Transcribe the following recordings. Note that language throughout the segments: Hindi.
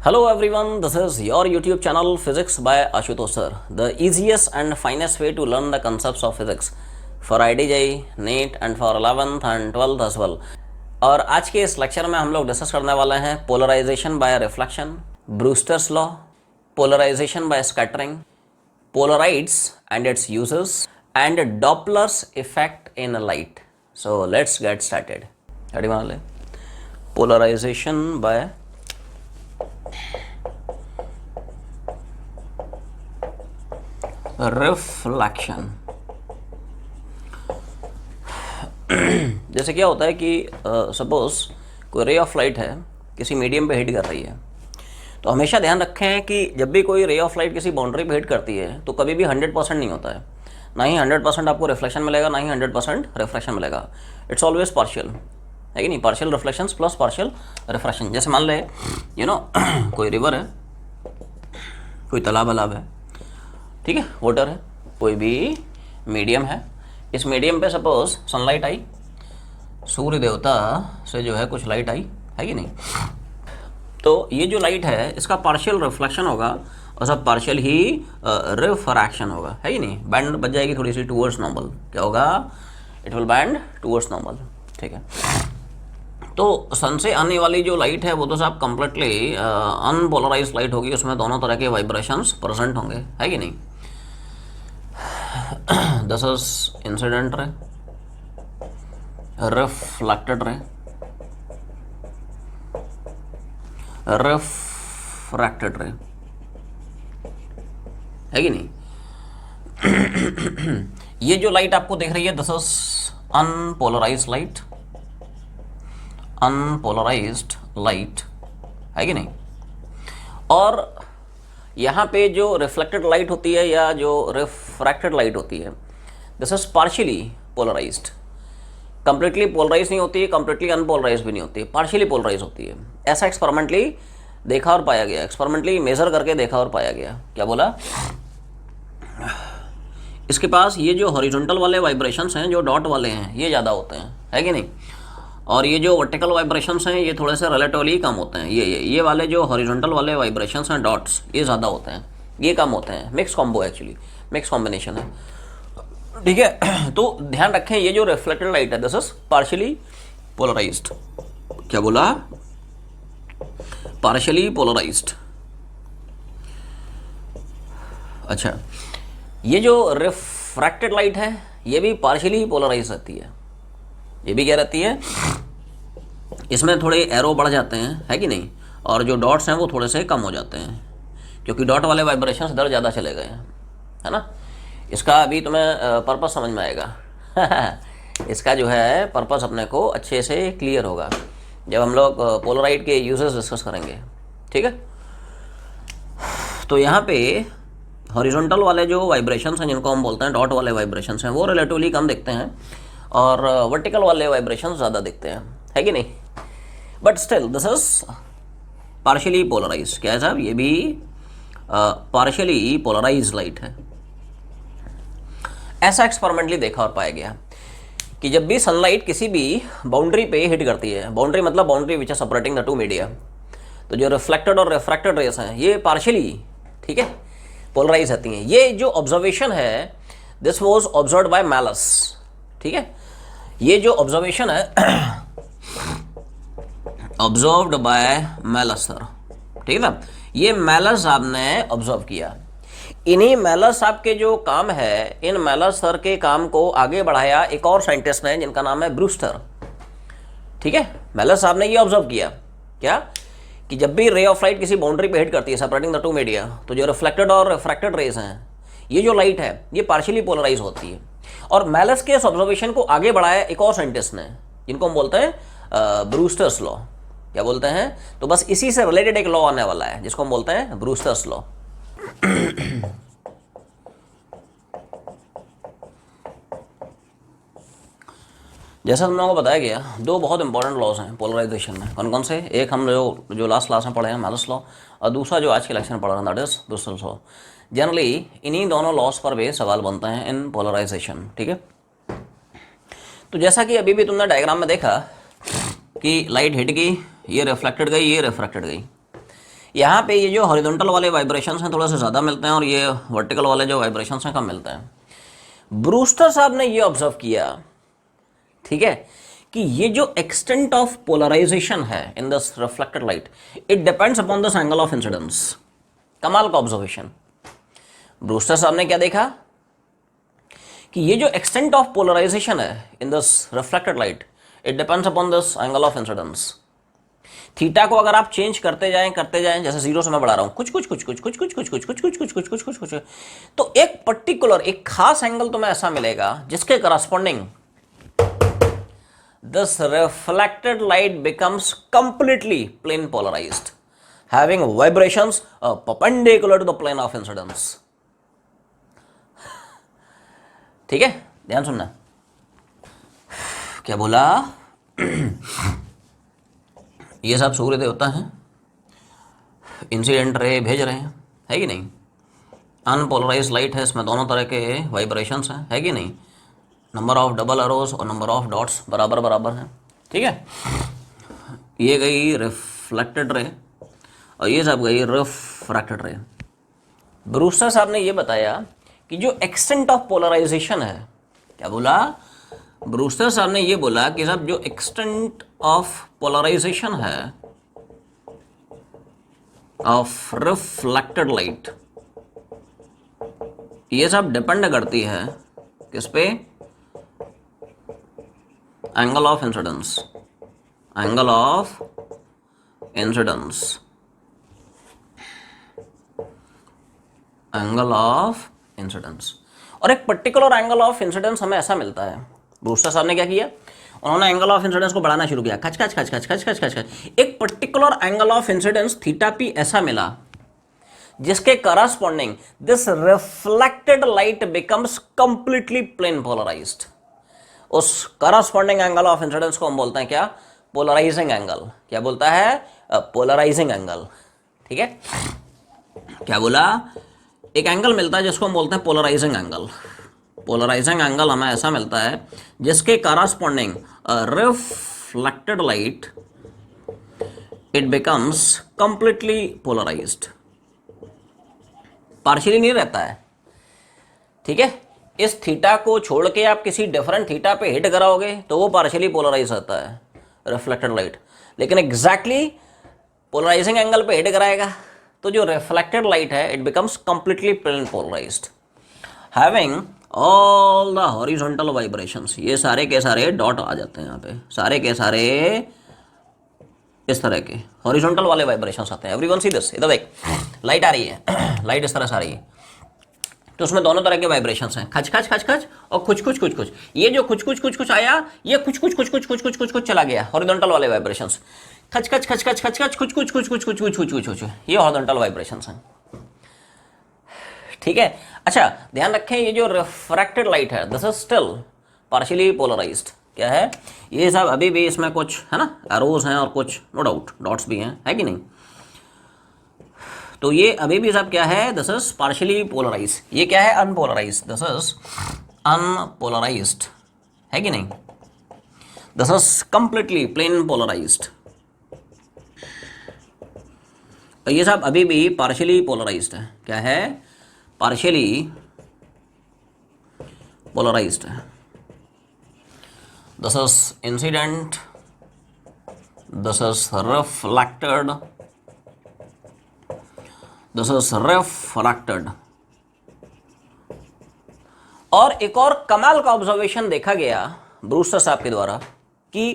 Hello everyone, this is your YouTube channel Physics by Ashutosh sir, the easiest and finest way to learn the concepts of physics for IDJ, NEET and for 11th and 12th as well. और आज के इस लेक्चर में हम लोग डिस्कस करने वाले हैं polarisation by reflection, Brewster's law, polarisation by scattering, polaroids and its uses and Doppler's effect in light. So let's get started. Ready मान ले. Polarisation by reflection. जैसे क्या होता है कि सपोज कोई रे ऑफ लाइट है किसी मीडियम पे हिट कर रही है, तो हमेशा ध्यान रखें कि जब भी कोई रे ऑफ लाइट किसी बाउंड्री पे हिट करती है तो कभी भी 100% नहीं होता है. ना ही 100% आपको रिफ्लेक्शन मिलेगा, ना ही 100% रिफ्लेक्शन मिलेगा. इट्स ऑलवेज पार्शियल, है कि नहीं. Partial reflection plus partial refraction. जैसे मान ले कोई रिवर है, कोई तालाब अलाब है, ठीक है, वाटर है, कोई भी मीडियम है. इस मीडियम पे सपोज सनलाइट आई, सूर्य देवता से जो है कुछ लाइट आई, है कि नहीं. तो ये जो लाइट है इसका पार्शियल रिफ्लेक्शन होगा और सब पार्शियल ही रिफ्रैक्शन होगा, है कि नहीं. बैंड बच जाएगी थोड़ी सी टूवर्ड्स नॉर्मल. क्या होगा? It will band towards normal. ठीक है. तो सन से आने वाली जो लाइट है वो तो सब कम्प्लीटली अनपोलराइज लाइट होगी. उसमें दोनों तरह के वाइब्रेशंस प्रेजेंट होंगे, है कि नहीं. This is incident ray, reflected ray, refracted रे, है कि नहीं. ये जो लाइट आपको दिख रही है this is unpolarised light, unpolarised light, है कि नहीं. और यहाँ पे जो रिफ्लेक्टेड लाइट होती है या जो रिफ्रैक्टेड लाइट होती है this is partially polarized. Completely polarize नहीं होती है, कंप्लीटली अनपोलराइज भी नहीं होती है, पार्शियली पोलराइज होती है. ऐसा एक्सपेरिमेंटली देखा और पाया गया, एक्सपेरिमेंटली मेजर करके देखा और पाया गया. क्या बोला? इसके पास ये जो हॉरिजॉन्टल वाले वाइब्रेशंस हैं, जो डॉट वाले हैं, ये ज़्यादा होते हैं, है कि नहीं. और ये जो वर्टिकल वाइब्रेशंस हैं ये थोड़े से रिलेटिवली कम होते हैं. ये वाले जो हॉरिजॉन्टल वाले वाइब्रेशंस हैं, डॉट्स, ये ज़्यादा होते हैं, ये कम होते हैं. Mix combo actually, mix combination है, ठीक है. तो ध्यान रखें ये जो रिफ्लेक्टेड लाइट है दिस इज पार्शियली पोलराइज्ड. क्या बोला? Partially polarized. अच्छा, ये जो रिफ्रैक्टेड लाइट है ये भी पार्शियली पोलराइज रहती है. ये भी क्या रहती है? इसमें थोड़े एरो बढ़ जाते हैं, है कि नहीं. और जो डॉट्स हैं वो थोड़े से कम हो जाते हैं क्योंकि डॉट वाले वाइब्रेशंस इधर ज़्यादा चले गए हैं, है ना. इसका अभी तुम्हें पर्पस समझ में आएगा. इसका जो है पर्पस अपने को अच्छे से क्लियर होगा जब हम लोग पोलराइड के यूजेस डिस्कस करेंगे, ठीक है. तो यहाँ पे हॉरिजॉन्टल वाले जो वाइब्रेशंस हैं जिनको हम बोलते हैं डॉट वाले वाइब्रेशंस हैं, वो रिलेटिवली कम दिखते हैं और वर्टिकल वाले वाइब्रेशंस ज़्यादा दिखते हैं, है कि नहीं. But still this is partially polarize. क्या है साहब? ये भी पार्शियली पोलराइज लाइट है. ऐसा एक्सपेरिमेंटली देखा और पाया गया कि जब भी सनलाइट किसी भी बाउंड्री पे हिट करती है, बाउंड्री मतलब boundary which is separating the two media, तो जो रिफ्लेक्टेड और रिफ्रैक्टेड रेस हैं ये पार्शियली, ठीक है, पोलराइज रहती हैं. ये जो ऑब्जर्वेशन है this was observed bye malleus, ठीक है. ये जो ऑब्जर्वेशन है ऑब्जर्व्ड बाय मैलस सर, ठीक है ना. ये मैलस साहब ने ऑब्जर्व किया. इन्हीं मैलस साहब के जो काम है, इन मैलस सर के काम को आगे बढ़ाया एक और साइंटिस्ट ने जिनका नाम है ब्रूस्टर, ठीक है. मैलस साहब ने ये ऑब्जर्व किया क्या कि जब भी रे ऑफ लाइट किसी बाउंड्री पे हिट करती है सेपरेटिंग द टू मीडिया, तो जो रिफ्लेक्टेड और रिफ्रैक्टेड रेज हैं, ये जो लाइट है ये पार्शियली पोलराइज होती है. और मैलस के इस ऑब्जर्वेशन को आगे बढ़ाया एक और साइंटिस्ट ने जिनको हम बोलते हैं ब्रूस्टर्स लॉ. क्या बोलते हैं? तो बस इसी से रिलेटेड एक लॉ आने वाला है जिसको हम बोलते हैं ब्रूस्टर्स लॉ. जैसा हम लोगों को बताया गया, दो बहुत इंपॉर्टेंट लॉज हैं पोलराइजेशन में. कौन कौन से? एक हम जो लास्ट क्लास में पढ़े हैं मैलस लॉ, और दूसरा जो आज के लेक्चर में पढ़ रहे हैं that is Brewster's law. Generally इन्हीं दोनों लॉस पर भी सवाल बनते हैं इन पोलराइजेशन, ठीक है. तो जैसा कि अभी भी तुमने डायग्राम में देखा कि लाइट हिट गई, ये रिफ्लेक्टेड गई, ये रिफ्रैक्टेड गई. यहाँ पे ये जो हॉरिजॉन्टल वाले वाइब्रेशंस हैं थोड़ा सा ज़्यादा मिलते हैं और ये वर्टिकल वाले जो वाइब्रेशंस हैं कम मिलते हैं। ब्रूस्टर साहब ने ये ऑब्जर्व किया, ठीक है, कि ये जो एक्सटेंट ऑफ पोलराइजेशन है in this reflected light, it depends upon this angle of incidence. कमाल का ऑब्जर्वेशन। ब्रूस्टर साहब ने क्या देखा कि ये जो एक्सटेंट ऑफ पोलराइजेशन है in this reflected light, it depends upon this angle of incidence. Theta को अगर आप चेंज करते जाएं, जैसे जीरो से मैं बढ़ा रहा हूं, कुछ कुछ कुछ कुछ कुछ कुछ कुछ कुछ कुछ कुछ कुछ कुछ कुछ कुछ कुछ, तो एक पर्टिकुलर, एक खास एंगल तुम्हें ऐसा मिलेगा जिसके corresponding this reflected light becomes completely plane polarized, having vibrations perpendicular to the plane of incidence. ठीक है, ध्यान सुनना। क्या बोला? ये सब सूर्य देवता हैं, इंसिडेंट रे भेज रहे हैं, है कि नहीं? अनपोलराइज लाइट है, इसमें दोनों तरह के वाइब्रेशंस हैं, है कि नहीं? नंबर ऑफ डबल एरोज और नंबर ऑफ डॉट्स बराबर बराबर हैं, ठीक है। ये गई रिफ्लेक्टेड रे और ये सब गई रिफ्रैक्टेड रे। ब्रूस्टर साहब ने ये बताया कि जो एक्सटेंट ऑफ पोलराइजेशन है, क्या बोला? ब्रूस्टर साहब ने ये बोला कि साहब जो एक्सटेंट ऑफ पोलराइजेशन है ऑफ रिफ्लेक्टेड लाइट, ये सब डिपेंड करती है किस पे? Angle of incidence, angle of incidence, angle of incidence. और एक पर्टिकुलर एंगल ऑफ इंसिडेंस हमें ऐसा मिलता है। ब्रूस्टर साहब ने क्या किया? उन्होंने एंगल ऑफ इंसिडेंस को बढ़ाना शुरू किया, खच खच खच खच खच खच खच खच। एक particular angle of incidence theta P ऐसा मिला जिसके corresponding this reflected light becomes completely plane polarized. उस करस्पॉन्डिंग एंगल ऑफ इंसिडेंस को हम बोलते हैं क्या? Polarizing angle. क्या बोलता है? Polarizing angle. ठीक है, क्या बोला? एक एंगल मिलता है जिसको हम बोलते हैं पोलराइजिंग एंगल। पोलराइजिंग एंगल हमें ऐसा मिलता है जिसके corresponding reflected light it becomes completely polarized. Partially नहीं रहता है, ठीक है। इस थीटा को छोड़ के आप किसी डिफरेंट थीटा पे हिट कराओगे तो वो पार्शियली पोलराइज होता है रिफ्लेक्टेड लाइट, लेकिन एग्जैक्टली पोलराइजिंग एंगल पे हिट कराएगा तो जो रिफ्लेक्टेड लाइट है it becomes completely plane polarized, having all the horizontal vibrations. ये सारे के सारे डॉट आ जाते हैं यहाँ पे, सारे के सारे इस तरह के हॉरिजॉन्टल वाले वाइब्रेशंस आते हैं। एवरीवन सी दिस, इधर देख, लाइट आ रही है, लाइट इस तरह से आ रही है, तो उसमें दोनों तरह के वाइब्रेशंस हैं, खच खच खच खच और कुछ कुछ कुछ कुछ। ये जो कुछ कुछ कुछ कुछ आया, ये कुछ कुछ कुछ कुछ कुछ कुछ कुछ कुछ चला गया, हॉरिजॉन्टल वाले वाइब्रेशंस। खच खच खच खच खच खच कुछ कुछ कुछ कुछ कुछ कुछ कुछ कुछ, ये हॉरिजॉन्टल वाइब्रेशंस हैं, ठीक है। अच्छा, ध्यान रखें, ये जो रिफ्रैक्टेड लाइट है this is still partially polarized. क्या है? ये सब अभी भी इसमें कुछ है ना, एरोज हैं और कुछ नो डाउट डॉट्स भी हैं, है कि नहीं? तो ये अभी भी सब क्या है? This is partially polarize. ये क्या है? अनपोलराइज। दिस इज अनपोलराइज्ड, है कि नहीं? This is completely plane polarized. तो ये सब अभी भी पार्शियली पोलराइज्ड है। क्या है? पार्शियली पोलराइज्ड है। This is incident, this is reflected, this is refracted. और एक और कमाल का ऑब्जर्वेशन देखा गया ब्रूस्टर साहब के द्वारा कि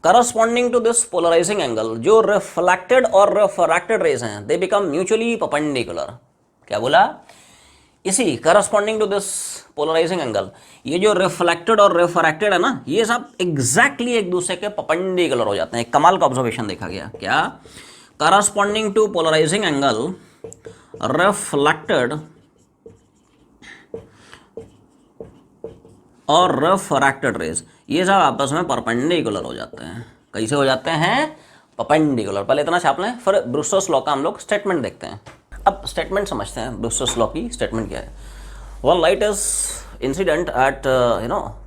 corresponding to this polarizing angle, जो रिफ्लेक्टेड और रिफ्रैक्टेड रेज हैं दे बिकम म्यूचुअली परपेंडिकुलर। क्या बोला? इसी corresponding to this polarizing angle, ये जो रिफ्लेक्टेड और रिफ्रैक्टेड है ना, ये सब एग्जैक्टली एक दूसरे के परपेंडिकुलर हो जाते हैं। कमाल का ऑब्जर्वेशन देखा गया। क्या? Corresponding to polarizing angle reflected और रिफ्रैक्टेड रेज, ये सब आपस में परपेंडिकुलर हो जाते हैं। कैसे हो जाते हैं? परपेंडिकुलर। पहले इतना छाप लें, फिर ब्रूस्टर्स लॉ का हम लोग स्टेटमेंट देखते हैं। अब स्टेटमेंट समझते हैं, ब्रूस्टर्स लॉ की स्टेटमेंट क्या है। One light is incident at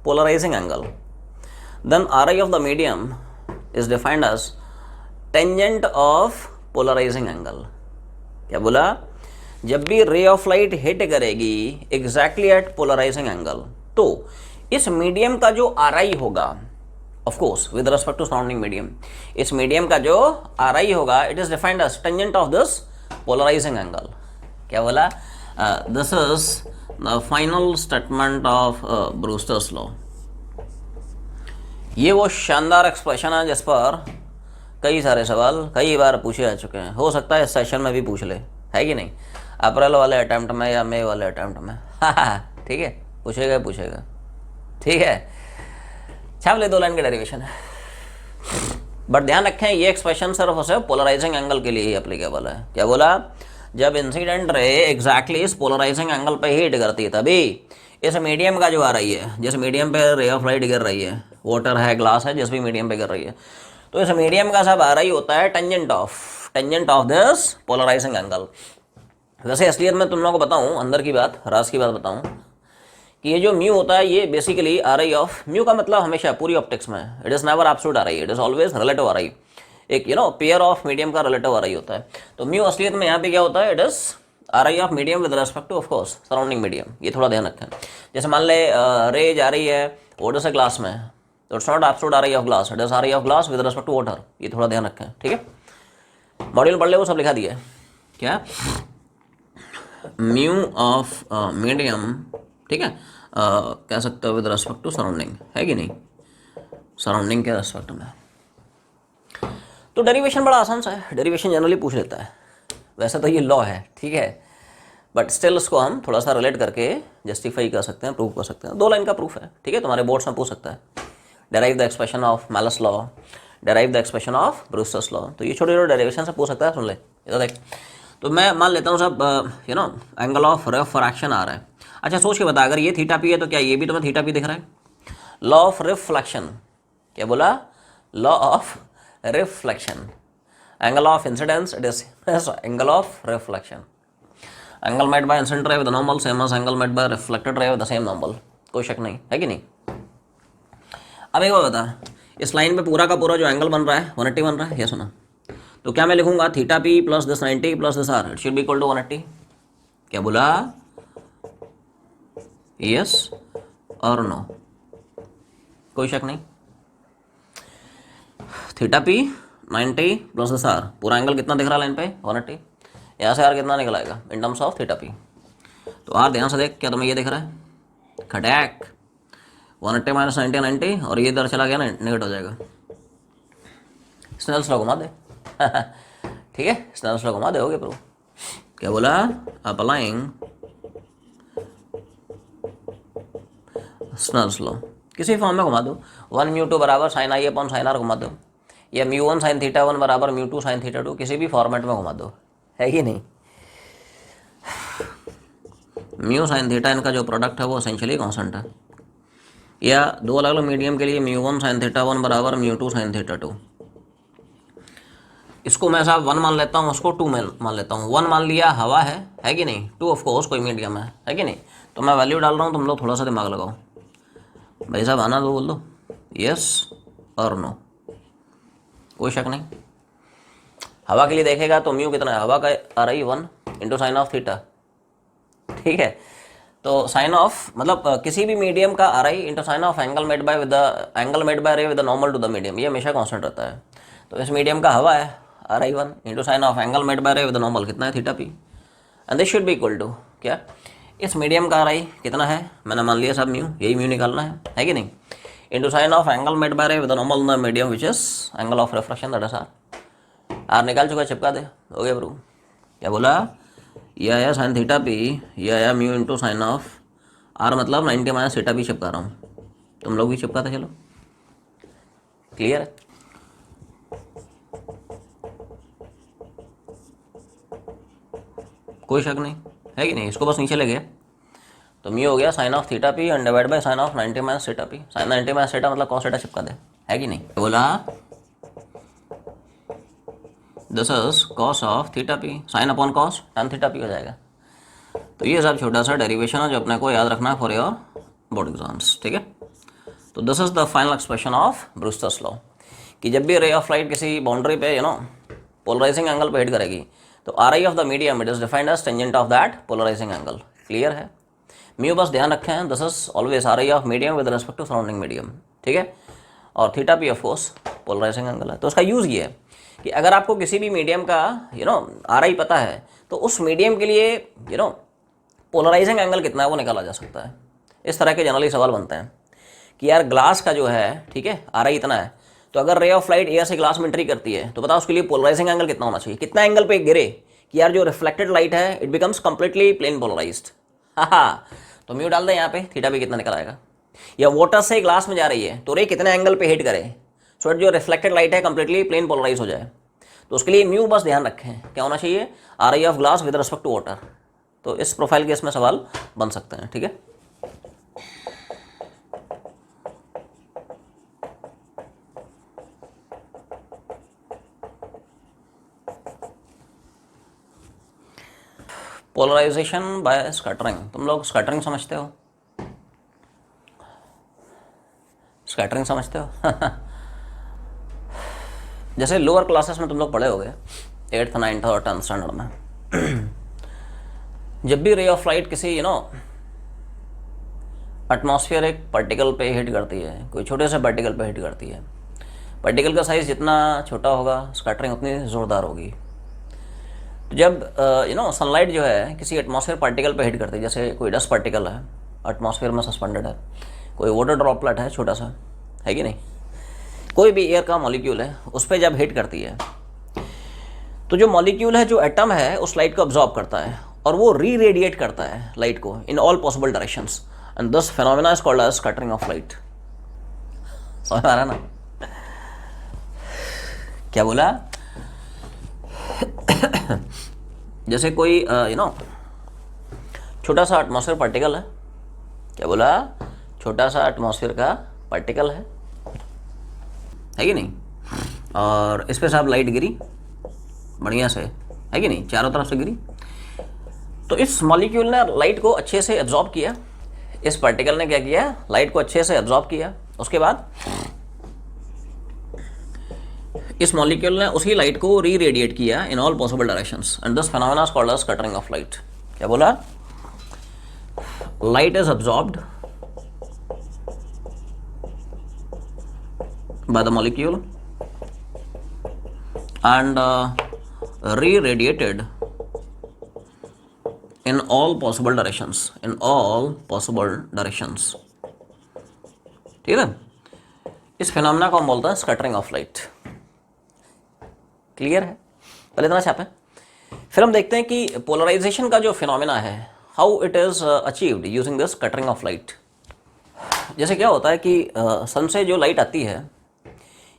polarizing angle, then R I of the medium is defined as tangent of polarizing angle. क्या बोला? जब भी रे ऑफ लाइट हिट करेगी एग्जैक्टली एट पोलराइजिंग एंगल, तो इस मीडियम का जो आर आई होगा, of course with respect to surrounding medium, इस मीडियम का जो आर आई होगा it is defined as tangent of this polarizing angle. क्या बोला? This is the final statement of Brewster's law. ये वो शानदार एक्सप्रेशन है जिस पर कई सारे सवाल कई बार पूछे जा चुके हैं, हो सकता है इस सेशन में भी पूछ ले, है कि नहीं? अप्रैल वाले अटैम्प्ट में या मई वाले अटैम्प्ट में। ठीक है, पूछेगा। ठीक है, छाप ले 2 लाइन का डेरिवेशन है। बट ध्यान रखें ये एक्सप्रेशन सिर्फ और सिर्फ पोलराइजिंग एंगल के लिए ही एप्लीकेबल है। क्या बोला? जब इंसिडेंट रे एग्जैक्टली इस पोलराइजिंग एंगल पे हिट करती है तभी इस मीडियम का जो आ रही है, जिस मीडियम पे रे ऑफ लाइट गिर रही है, वाटर है, ग्लास है, जिस भी मीडियम पे गिर रही है, तो इस मीडियम का सब आ रही होता है tangent of this polarizing angle. वैसे इसलिए मैं तुम लोगों को बताऊं, अंदर की बात, राज की बात बताऊं कि ये जो म्यू होता है ये basically are I of mu का मतलब हमेशा पूरी ऑप्टिक्स में it is never absolute R I, it is always relative are आई। एक पेयर ऑफ मीडियम का रिलेटिव आर आई होता है। तो म्यू असलियत में यहाँ पे क्या होता है? It is are I of medium with respect two of course surrounding medium. ये थोड़ा ध्यान रखें। जैसे मान ले रे जा रही है वाटर से ग्लास में, तो it's not absolute R I of glass, it is R I of glass with respect to water. ये थोड़ा ध्यान रखें, ठीक है? मॉड्यूल पढ़ ले, वो सब लिखा दिया है। क्या? म्यू ऑफ मीडियम, ठीक है, कह सकते हो विद रेस्पेक्ट टू सराउंडिंग, है कि नहीं? सराउंडिंग के रेस्पेक्ट में। तो डेरिवेशन बड़ा आसान सा है, डेरिवेशन जनरली पूछ लेता है। वैसे तो ये लॉ है, ठीक है, बट स्टिल उसको हम थोड़ा सा रिलेट करके जस्टिफाई कर सकते हैं, प्रूव कर सकते हैं। 2 लाइन का प्रूफ है, ठीक है? तुम्हारे बोर्ड्स में पूछ सकता है, derive the expression of Malus law, derive the expression of Brewster's law. तो ये छोटे छोटे डेरिवेशन से पूछ सकता है। सुन ले, इधर देख। तो मैं मान लेता हूँ सब एंगल ऑफ रिफ्रैक्शन आ रहा है। अच्छा सोच के बता, अगर ये थीटा पी है तो क्या ये भी तुम्हें थीटा पी दिख रहा है? Law of reflection. क्या बोला? Law of reflection. Angle of incidence it is angle of reflection. Angle made by incident ray with normal same as angle made by reflected ray with the same normal. कोई शक नहीं, है कि नहीं? अब एक बात बता, इस लाइन पे पूरा का पूरा जो एंगल बन रहा है 180 बन रहा है, ये सुना। तो क्या मैं लिखूंगा theta P plus this 90 plus this R, it should be equal to 180। क्या बोला? यस और नो? कोई शक नहीं। Theta P 90 plus this R, पूरा एंगल कितना दिख रहा है लाइन पे? 180। यहाँ से आर कितना निकल आएगा in terms of theta P? तो आर ध्यान से देख, क्या तुम्हें ये दिख रहा है? खटैक 180 माइनस 90 90, और ये इधर चला गया ना, नेगेट हो जाएगा। स्नेल्स लॉ घुमा दे। ठीक है, स्नेल्स लॉ घुमा दे, हो गया प्रूफ। क्या बोला? अप्लाइंग स्नेल्स लॉ किसी फॉर्म में घुमा दो, 1 म्यू 2 बराबर sine I upon sine R घुमा दो, या म्यू 1 साइन थीटा 1 बराबर म्यू 2 साइन थीटा 2, किसी भी फॉर्मेट में घुमा दो, है कि नहीं? म्यू साइन थीटा इनका जो प्रोडक्ट है वो एसेंशियली कांस्टेंट है। या 2 अलग अलग मीडियम के लिए म्यू 1 साइन थीटा 1 बराबर म्यू 2 साइन थीटा 2। इसको मैं साहब 1 मान लेता हूँ, उसको 2 मान लेता हूँ। 1 मान लिया हवा है कि नहीं? 2 ऑफ कोर्स कोई मीडियम है कि नहीं? तो मैं वैल्यू डाल रहा हूँ, तुम लोग थोड़ा सा दिमाग लगाओ। भाई साहब आना दो, बोल दो यस और नो, कोई शक नहीं। हवा के लिए देखेगा तो म्यू कितना है? हवा का आ रही 1 इंटू साइन ऑफ थीटा, ठीक है? तो साइन ऑफ मतलब किसी भी मीडियम का आ रही into sine of angle made by ray with the normal to the medium, ये हमेशा कांस्टेंट रहता है। तो इस मीडियम का हवा है आ रही 1 into sine of angle made by ray with the normal, कितना है? Theta P. And this should be equal to क्या? इस मीडियम का आ रही कितना है? मैंने मान लिया सब म्यू, यही म्यू निकालना है कि नहीं? Into sine of angle made by ray with the normal the medium which is angle of refraction, that is r. R निकाल चुका, चिपका दे, हो गया प्रूफ। क्या बोला? यह आया साइन थीटा पी, यह आया mu into sine of R, मतलब 90 माइनस थीटा पी चिपका रहा हूँ। तुम लोग भी चिपका था, चलो क्लियर है? कोई शक नहीं, है कि नहीं? इसको बस नीचे ले गया तो म्यू हो गया sine of theta P and divide by sine of 90 minus theta P. Sine 90 minus theta मतलब कॉस थीटा चिपका दे, है कि नहीं? बोला this is cos of theta P, sine upon cos tan theta P हो जाएगा। तो ये सब छोटा सा डेरिवेशन है जो अपने को याद रखना है फॉर योर बोर्ड एग्जाम्स, ठीक है? तो this is the final expression of Brewster's law कि जब भी रे ऑफ लाइट किसी बाउंड्री पे पोलराइजिंग एंगल पे हिट करेगी, तो R I of the medium it is defined as tangent of that polarising angle. Clear है? म्यू बस ध्यान रखें, this is always R I of medium with respect to surrounding medium, ठीक है। और थीटा भी ऑफ कोर्स पोलराइजिंग एंगल है। तो उसका यूज़ ये है कि अगर आपको किसी भी मीडियम का आर आई पता है, तो उस मीडियम के लिए पोलराइजिंग एंगल कितना है वो निकाला जा सकता है। इस तरह के जनरली सवाल बनते हैं कि यार ग्लास का जो है, ठीक है, आर आई इतना है, तो अगर रे ऑफ लाइट एयर से ग्लास में एंट्री करती है तो बताओ उसके लिए पोलराइजिंग एंगल कितना होना चाहिए, कितना एंगल पे गिरे कि यार जो रिफ्लेक्टेड लाइट है it becomes completely plane polarised. हाँ, तो म्यू डाल दें यहाँ पे, थीटा भी कितना निकल आएगा। या वाटर से ग्लास में जा रही है तो रे कितने एंगल पे हिट करे सो जो रिफ्लेक्टेड लाइट है कंप्लीटली प्लेन पोलराइज हो जाए। तो उसके लिए म्यू बस ध्यान रखें क्या होना चाहिए, R I of glass with respect to water. तो इस प्रोफाइल के इसमें सवाल बन सकते हैं, ठीक है। पोलराइजेशन बाय स्कैटरिंग, तुम लोग स्कैटरिंग समझते हो? स्कैटरिंग समझते हो? जैसे लोअर क्लासेस में तुम लोग पढ़े होगे 8th 9th और 10th स्टैंडर्ड में, जब भी रे ऑफ लाइट किसी एटमॉस्फेरिक पार्टिकल पे हिट करती है, कोई छोटे से पार्टिकल पे हिट करती है, पार्टिकल का साइज़ जितना छोटा होगा स्कैटरिंग उतनी ज़ोरदार होगी। तो जब सनलाइट जो है किसी एटमॉस्फेयर पार्टिकल पे हिट करती है, जैसे कोई डस्ट पार्टिकल है एटमॉस्फेयर में सस्पेंडेड है, कोई वाटर ड्रॉपलेट है छोटा सा, है कि नहीं, कोई भी एयर का मॉलिक्यूल है, उस पर जब हिट करती है तो जो मॉलिक्यूल है, जो एटम है, उस लाइट को अब्जॉर्ब करता है और वो री रेडिएट करता है लाइट को in all possible directions, and this phenomena is called as scattering of light. समझ आ रहा है ना? क्या बोला? जैसे कोई छोटा सा एटमॉस्फेयर पार्टिकल है, क्या बोला? छोटा सा एटमॉस्फेयर का पार्टिकल है कि नहीं, और इस पे साहब लाइट गिरी बढ़िया से, है कि नहीं, चारों तरफ से गिरी, तो इस मॉलिक्यूल ने लाइट को अच्छे से एब्जॉर्ब किया, इस पार्टिकल ने क्या किया, लाइट को अच्छे से एब्जॉर्ब किया, उसके बाद इस मॉलिक्यूल ने उसी लाइट को री रेडिएट किया in all possible directions, and this phenomena is called as scattering of light. क्या बोला? Light is absorbed by the molecule and re-radiated in all possible directions, in all possible directions, ठीक है। इस फिनोमेना को हम बोलते हैं स्कैटरिंग ऑफ लाइट। क्लियर है? पहले इतना छापें, फिर हम देखते हैं कि पोलराइजेशन का जो फिनोमेना है, how it is achieved using this scattering of light. जैसे क्या होता है कि सन से जो लाइट आती है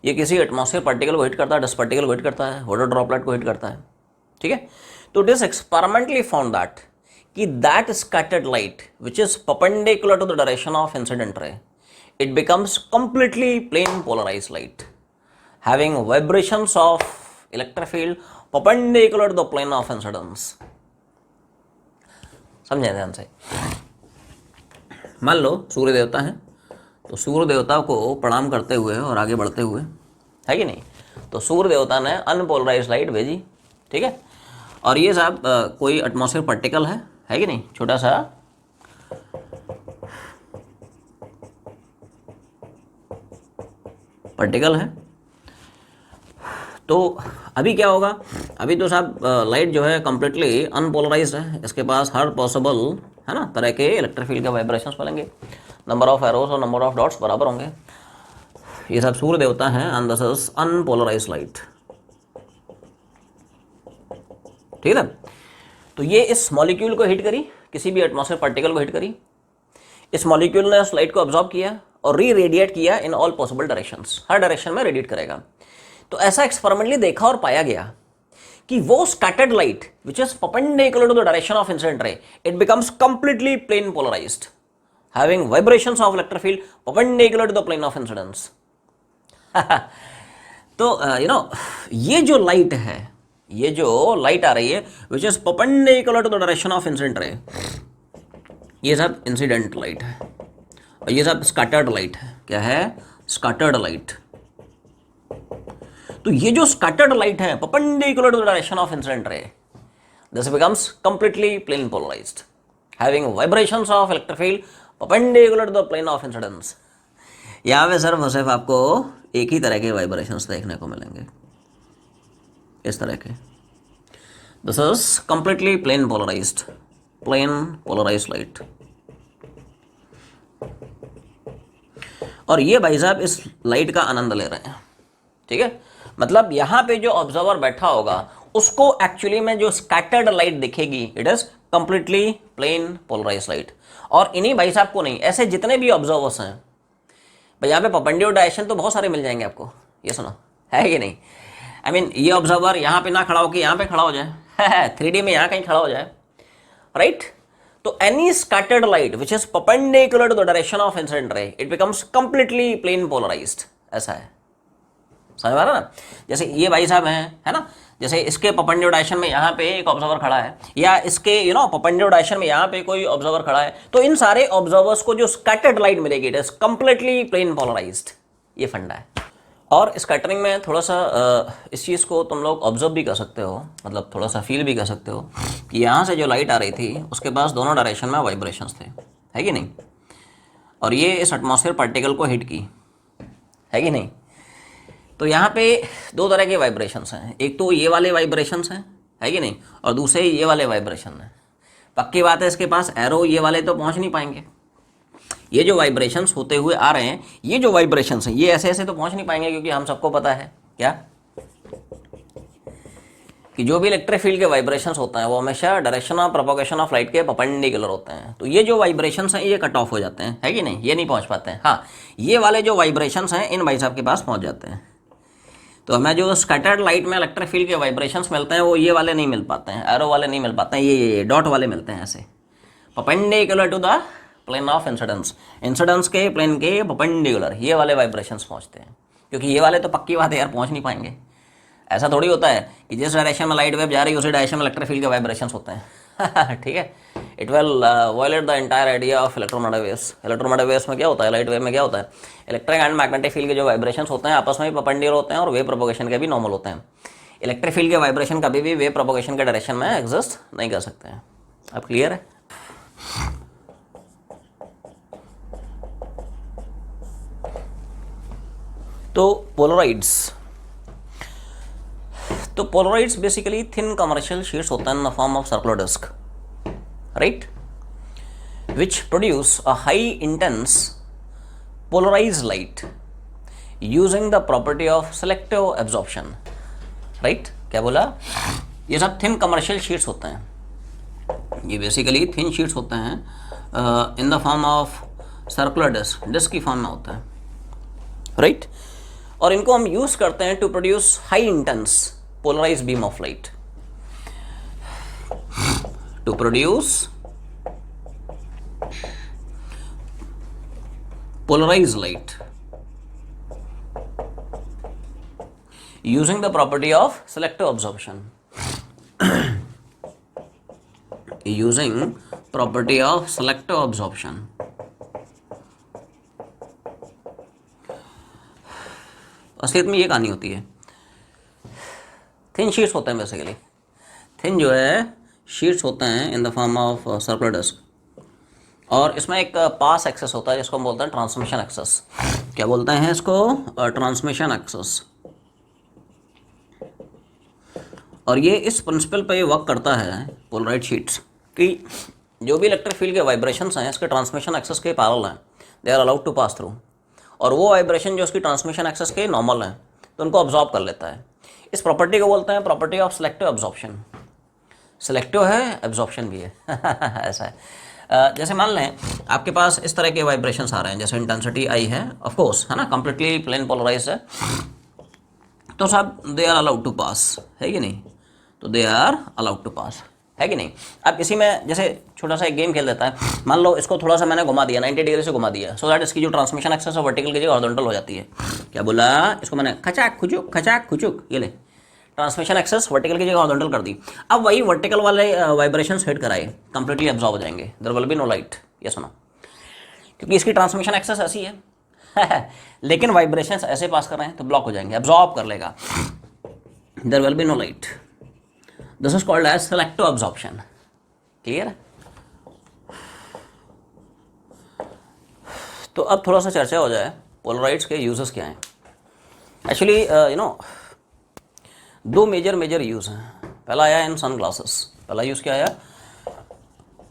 ये किसी एटमॉस्फेयर पार्टिकल को हिट करता है, डस्ट पार्टिकल को हिट करता है, वाटर ड्रॉपलेट को हिट करता है, ठीक है। तो it is experimentally found that कि that scattered light which is perpendicular to the direction of incident ray, it becomes completely plane polarised light having vibrations of electric field perpendicular to the plane of incidence. समझे ध्यान से? मान लो सूर्य देवता हैं, तो सूर्य देवता को प्रणाम करते हुए और आगे बढ़ते हुए, है कि नहीं, तो सूर्य देवता ने अनपोलराइज्ड लाइट भेजी, ठीक है। और ये साहब कोई एटमॉस्फेयर पार्टिकल है कि नहीं, छोटा सा पार्टिकल है। तो अभी क्या होगा, अभी तो साहब लाइट जो है कम्प्लीटली अनपोलराइज्ड है, इसके पास हर पॉसिबल, है ना, तरह के इलेक्ट्रिक फील्ड के वाइब्रेशंस मिलेंगे, नंबर ऑफ एरोस और नंबर ऑफ डॉट्स बराबर होंगे। ये सब सूर्य देवता हैं and this is unpolarised light, ठीक है। तो ये इस मॉलिक्यूल को हिट करी, किसी भी एटमॉस्फेयर पार्टिकल को हिट करी, इस मॉलिक्यूल ने उस लाइट को अब्जॉर्ब किया और री रेडिएट किया in all possible directions, her direction में रेडिएट करेगा। तो ऐसा एक्सपेरिमेंटली देखा और पाया गया कि वो scattered light which is perpendicular to the direction of incident ray, it becomes completely plane polarized having vibrations of electric field perpendicular to the plane of incidence। तो ये जो लाइट है, ये जो लाइट आ रही है which is perpendicular to the direction of incident ray, ये सब इंसिडेंट लाइट है और ये सब स्कैटर्ड लाइट है। क्या है? Scattered light. तो ये जो स्कैटर्ड लाइट है perpendicular to the direction of incident ray, this becomes completely plane polarized, having vibrations of electric field perpendicular to the plane of incidence. यहाँ पे सिर्फ आपको एक ही तरह के वाइब्रेशंस देखने को मिलेंगे, इस तरह के। This is completely plane polarised light. और ये भाई साहब इस लाइट का आनंद ले रहे हैं, ठीक है। मतलब यहाँ पे जो ऑब्जर्वर बैठा होगा उसको एक्चुअली में जो स्कैटर्ड लाइट दिखेगी, it is completely plane polarised light. और इन्हीं भाई साहब को नहीं, ऐसे जितने भी ऑब्जर्वर्स हैं भाई, यहाँ पे परपेंडिकुलर डायरेक्शन तो बहुत सारे मिल जाएंगे आपको, ये सुनो, है कि नहीं। आई मीन ये ऑब्जर्वर यहाँ पे ना खड़ा होकर यहाँ पे खड़ा हो जाए 3D में यहाँ कहीं खड़ा हो जाए, राइट। तो any scattered light which is perpendicular to the direction of incident ray, it becomes completely plane polarized. ऐसा है, समझ में आ रहा ना। जैसे ये भाई साहब हैं, है ना, जैसे इसके परपेंडिकुलर डायरेक्शन में यहाँ पे एक ऑब्जर्वर खड़ा है, या इसके परपेंडिकुलर डायरेक्शन में यहाँ पे कोई ऑब्जर्वर खड़ा है, तो इन सारे ऑब्जर्वर्स को जो स्कैटर्ड लाइट मिलेगी it is completely plane polarized. ये फंडा है। और स्कैटरिंग में थोड़ा सा इस चीज़ को तुम लोग ऑब्जर्व भी कर सकते हो, मतलब थोड़ा सा फील भी कर सकते हो कि यहाँ से जो लाइट आ रही थी उसके पास दोनों डायरेक्शन में वाइब्रेशंस थे, है कि नहीं। और ये इस एटमॉस्फेयर पार्टिकल को हिट की, है कि नहीं। तो यहाँ पे दो तरह के वाइब्रेशंस हैं, एक तो ये वाले वाइब्रेशंस हैं, है कि नहीं, और दूसरे ये वाले वाइब्रेशन हैं। पक्की बात है इसके पास एरो ये वाले तो पहुँच नहीं पाएंगे। ये जो वाइब्रेशंस होते हुए आ रहे हैं, ये जो वाइब्रेशंस हैं ये ऐसे ऐसे तो पहुँच नहीं पाएंगे, क्योंकि हम सबको पता है क्या कि जो भी इलेक्ट्रिक फील्ड के वाइब्रेशंस होते हैं वो हमेशा direction of propagation of light के परपेंडिकुलर होते हैं। तो ये जो वाइब्रेशंस हैं ये कट ऑफ हो जाते हैं, है कि नहीं, ये नहीं पहुँच पाते हैं। हाँ, ये वाले जो वाइब्रेशंस हैं इन भाई साहब के पास पहुँच जाते हैं। तो हमें जो स्कैटर्ड लाइट में इलेक्ट्रिक फील्ड के वाइब्रेशंस मिलते हैं वो ये वाले नहीं मिल पाते हैं, एरो वाले नहीं मिल पाते हैं, ये डॉट वाले मिलते हैं ऐसे, perpendicular to the plane of incidence के प्लेन के परपेंडिकुलर ये वाले वाइब्रेशंस पहुंचते हैं। क्योंकि ये वाले तो पक्की बात है यार, पहुंच नहीं पाएंगे। ऐसा थोड़ी होता है कि जिस डायरेक्शन में लाइट वेव जा रही है उसी डायरेक्शन में इलेक्ट्रिक फील्ड के वाइब्रेशंस होते हैं ठीक है। It will violate the entire idea of electromagnetic waves. Electromagnetic waves में क्या होता है, लाइट वेव में क्या होता है, इलेक्ट्रिक एंड मैग्नेटिक फील्ड के जो वाइब्रेशंस होते हैं आपस में भी परपेंडिकुलर होते हैं और वेव प्रोपगेशन के भी नॉर्मल होते हैं। इलेक्ट्रिक फील्ड के वाइब्रेशन कभी भी वेव प्रोपगेशन के डायरेक्शन में एग्जिस्ट नहीं कर सकते हैं। अब क्लियर है। तो Polaroids basically thin commercial sheets होते हैं in the form of circular disc, right, which produce a high intense polarized light using the property of selective absorption, right। क्या बोला, ये सब थिन कमर्शियल शीट्स होते हैं, ये बेसिकली थिन शीट्स होते हैं in the form of circular disc की फॉर्म में होता है, राइट। और इनको हम यूज करते हैं to produce high intense polarized beam of light, to produce polarized light using the property of selective absorption using property of selective absorption। असलियत में ये कहानी होती है। थिन शीट्स होते हैं बेसिकली, थिन जो है शीट्स होते हैं in the form of circular disc, और इसमें एक पास एक्सेस होता है जिसको हम बोलते हैं ट्रांसमिशन एक्सेस। क्या बोलते हैं इसको, ट्रांसमिशन एक्सेस। और ये इस प्रिंसिपल पे वर्क करता है पोलराइड शीट्स कि जो भी इलेक्ट्रिक फील्ड के वाइब्रेशंस हैं इसके ट्रांसमिशन एक्सेस के पैरेलल हैं, they are allowed to pass through. और वो वाइब्रेशन जो उसकी ट्रांसमिशन एक्सेस के नॉर्मल हैं तो उनको ऑब्जॉर्ब कर लेता है। इस प्रॉपर्टी को बोलते हैं property of selective absorption. Selective है, एब्जॉर्प्शन भी है ऐसा है। जैसे मान लें आपके पास इस तरह के वाइब्रेशंस आ रहे हैं, जैसे इंटेंसिटी आई है, ऑफ कोर्स, है ना, कंप्लीटली प्लेन पोलराइज्ड है, तो साहब दे आर अलाउड टू पास, है कि नहीं। तो दे आर अलाउड टू पास, है कि नहीं। अब इसी में जैसे छोटा सा एक गेम खेल देता है, मान लो इसको थोड़ा सा मैंने घुमा दिया, 90 डिग्री से घुमा दिया, सो दैट इसकी जो ट्रांसमिशन एक्सेस है वर्टिकल की जगह हॉरिजॉन्टल हो जाती है। क्या बोला, इसको मैंने खचाक खुचुक, ये ले ट्रांसमिशन एक्सेस वर्टिकल की जगह हॉरिजॉन्टल कर दी। अब वही वर्टिकल वाले वाइब्रेशंस हिट कराए, कंप्लीटली एब्जॉर्ब हो जाएंगे, there will be no light, ये सुनो, क्योंकि इसकी ट्रांसमिशन एक्सेस ऐसी है लेकिन वाइब्रेशंस ऐसे पास कर रहे हैं तो ब्लॉक हो जाएंगे, एब्जॉर्ब कर लेगा। There will be no light. This is called as selective absorption. Clear है? तो अब थोड़ा सा चर्चा हो जाए पोलराइड्स के यूजेस क्या हैं. एक्चुअली दो मेजर यूज हैं. पहला आया इन सन ग्लासेस. पहला यूज क्या आया?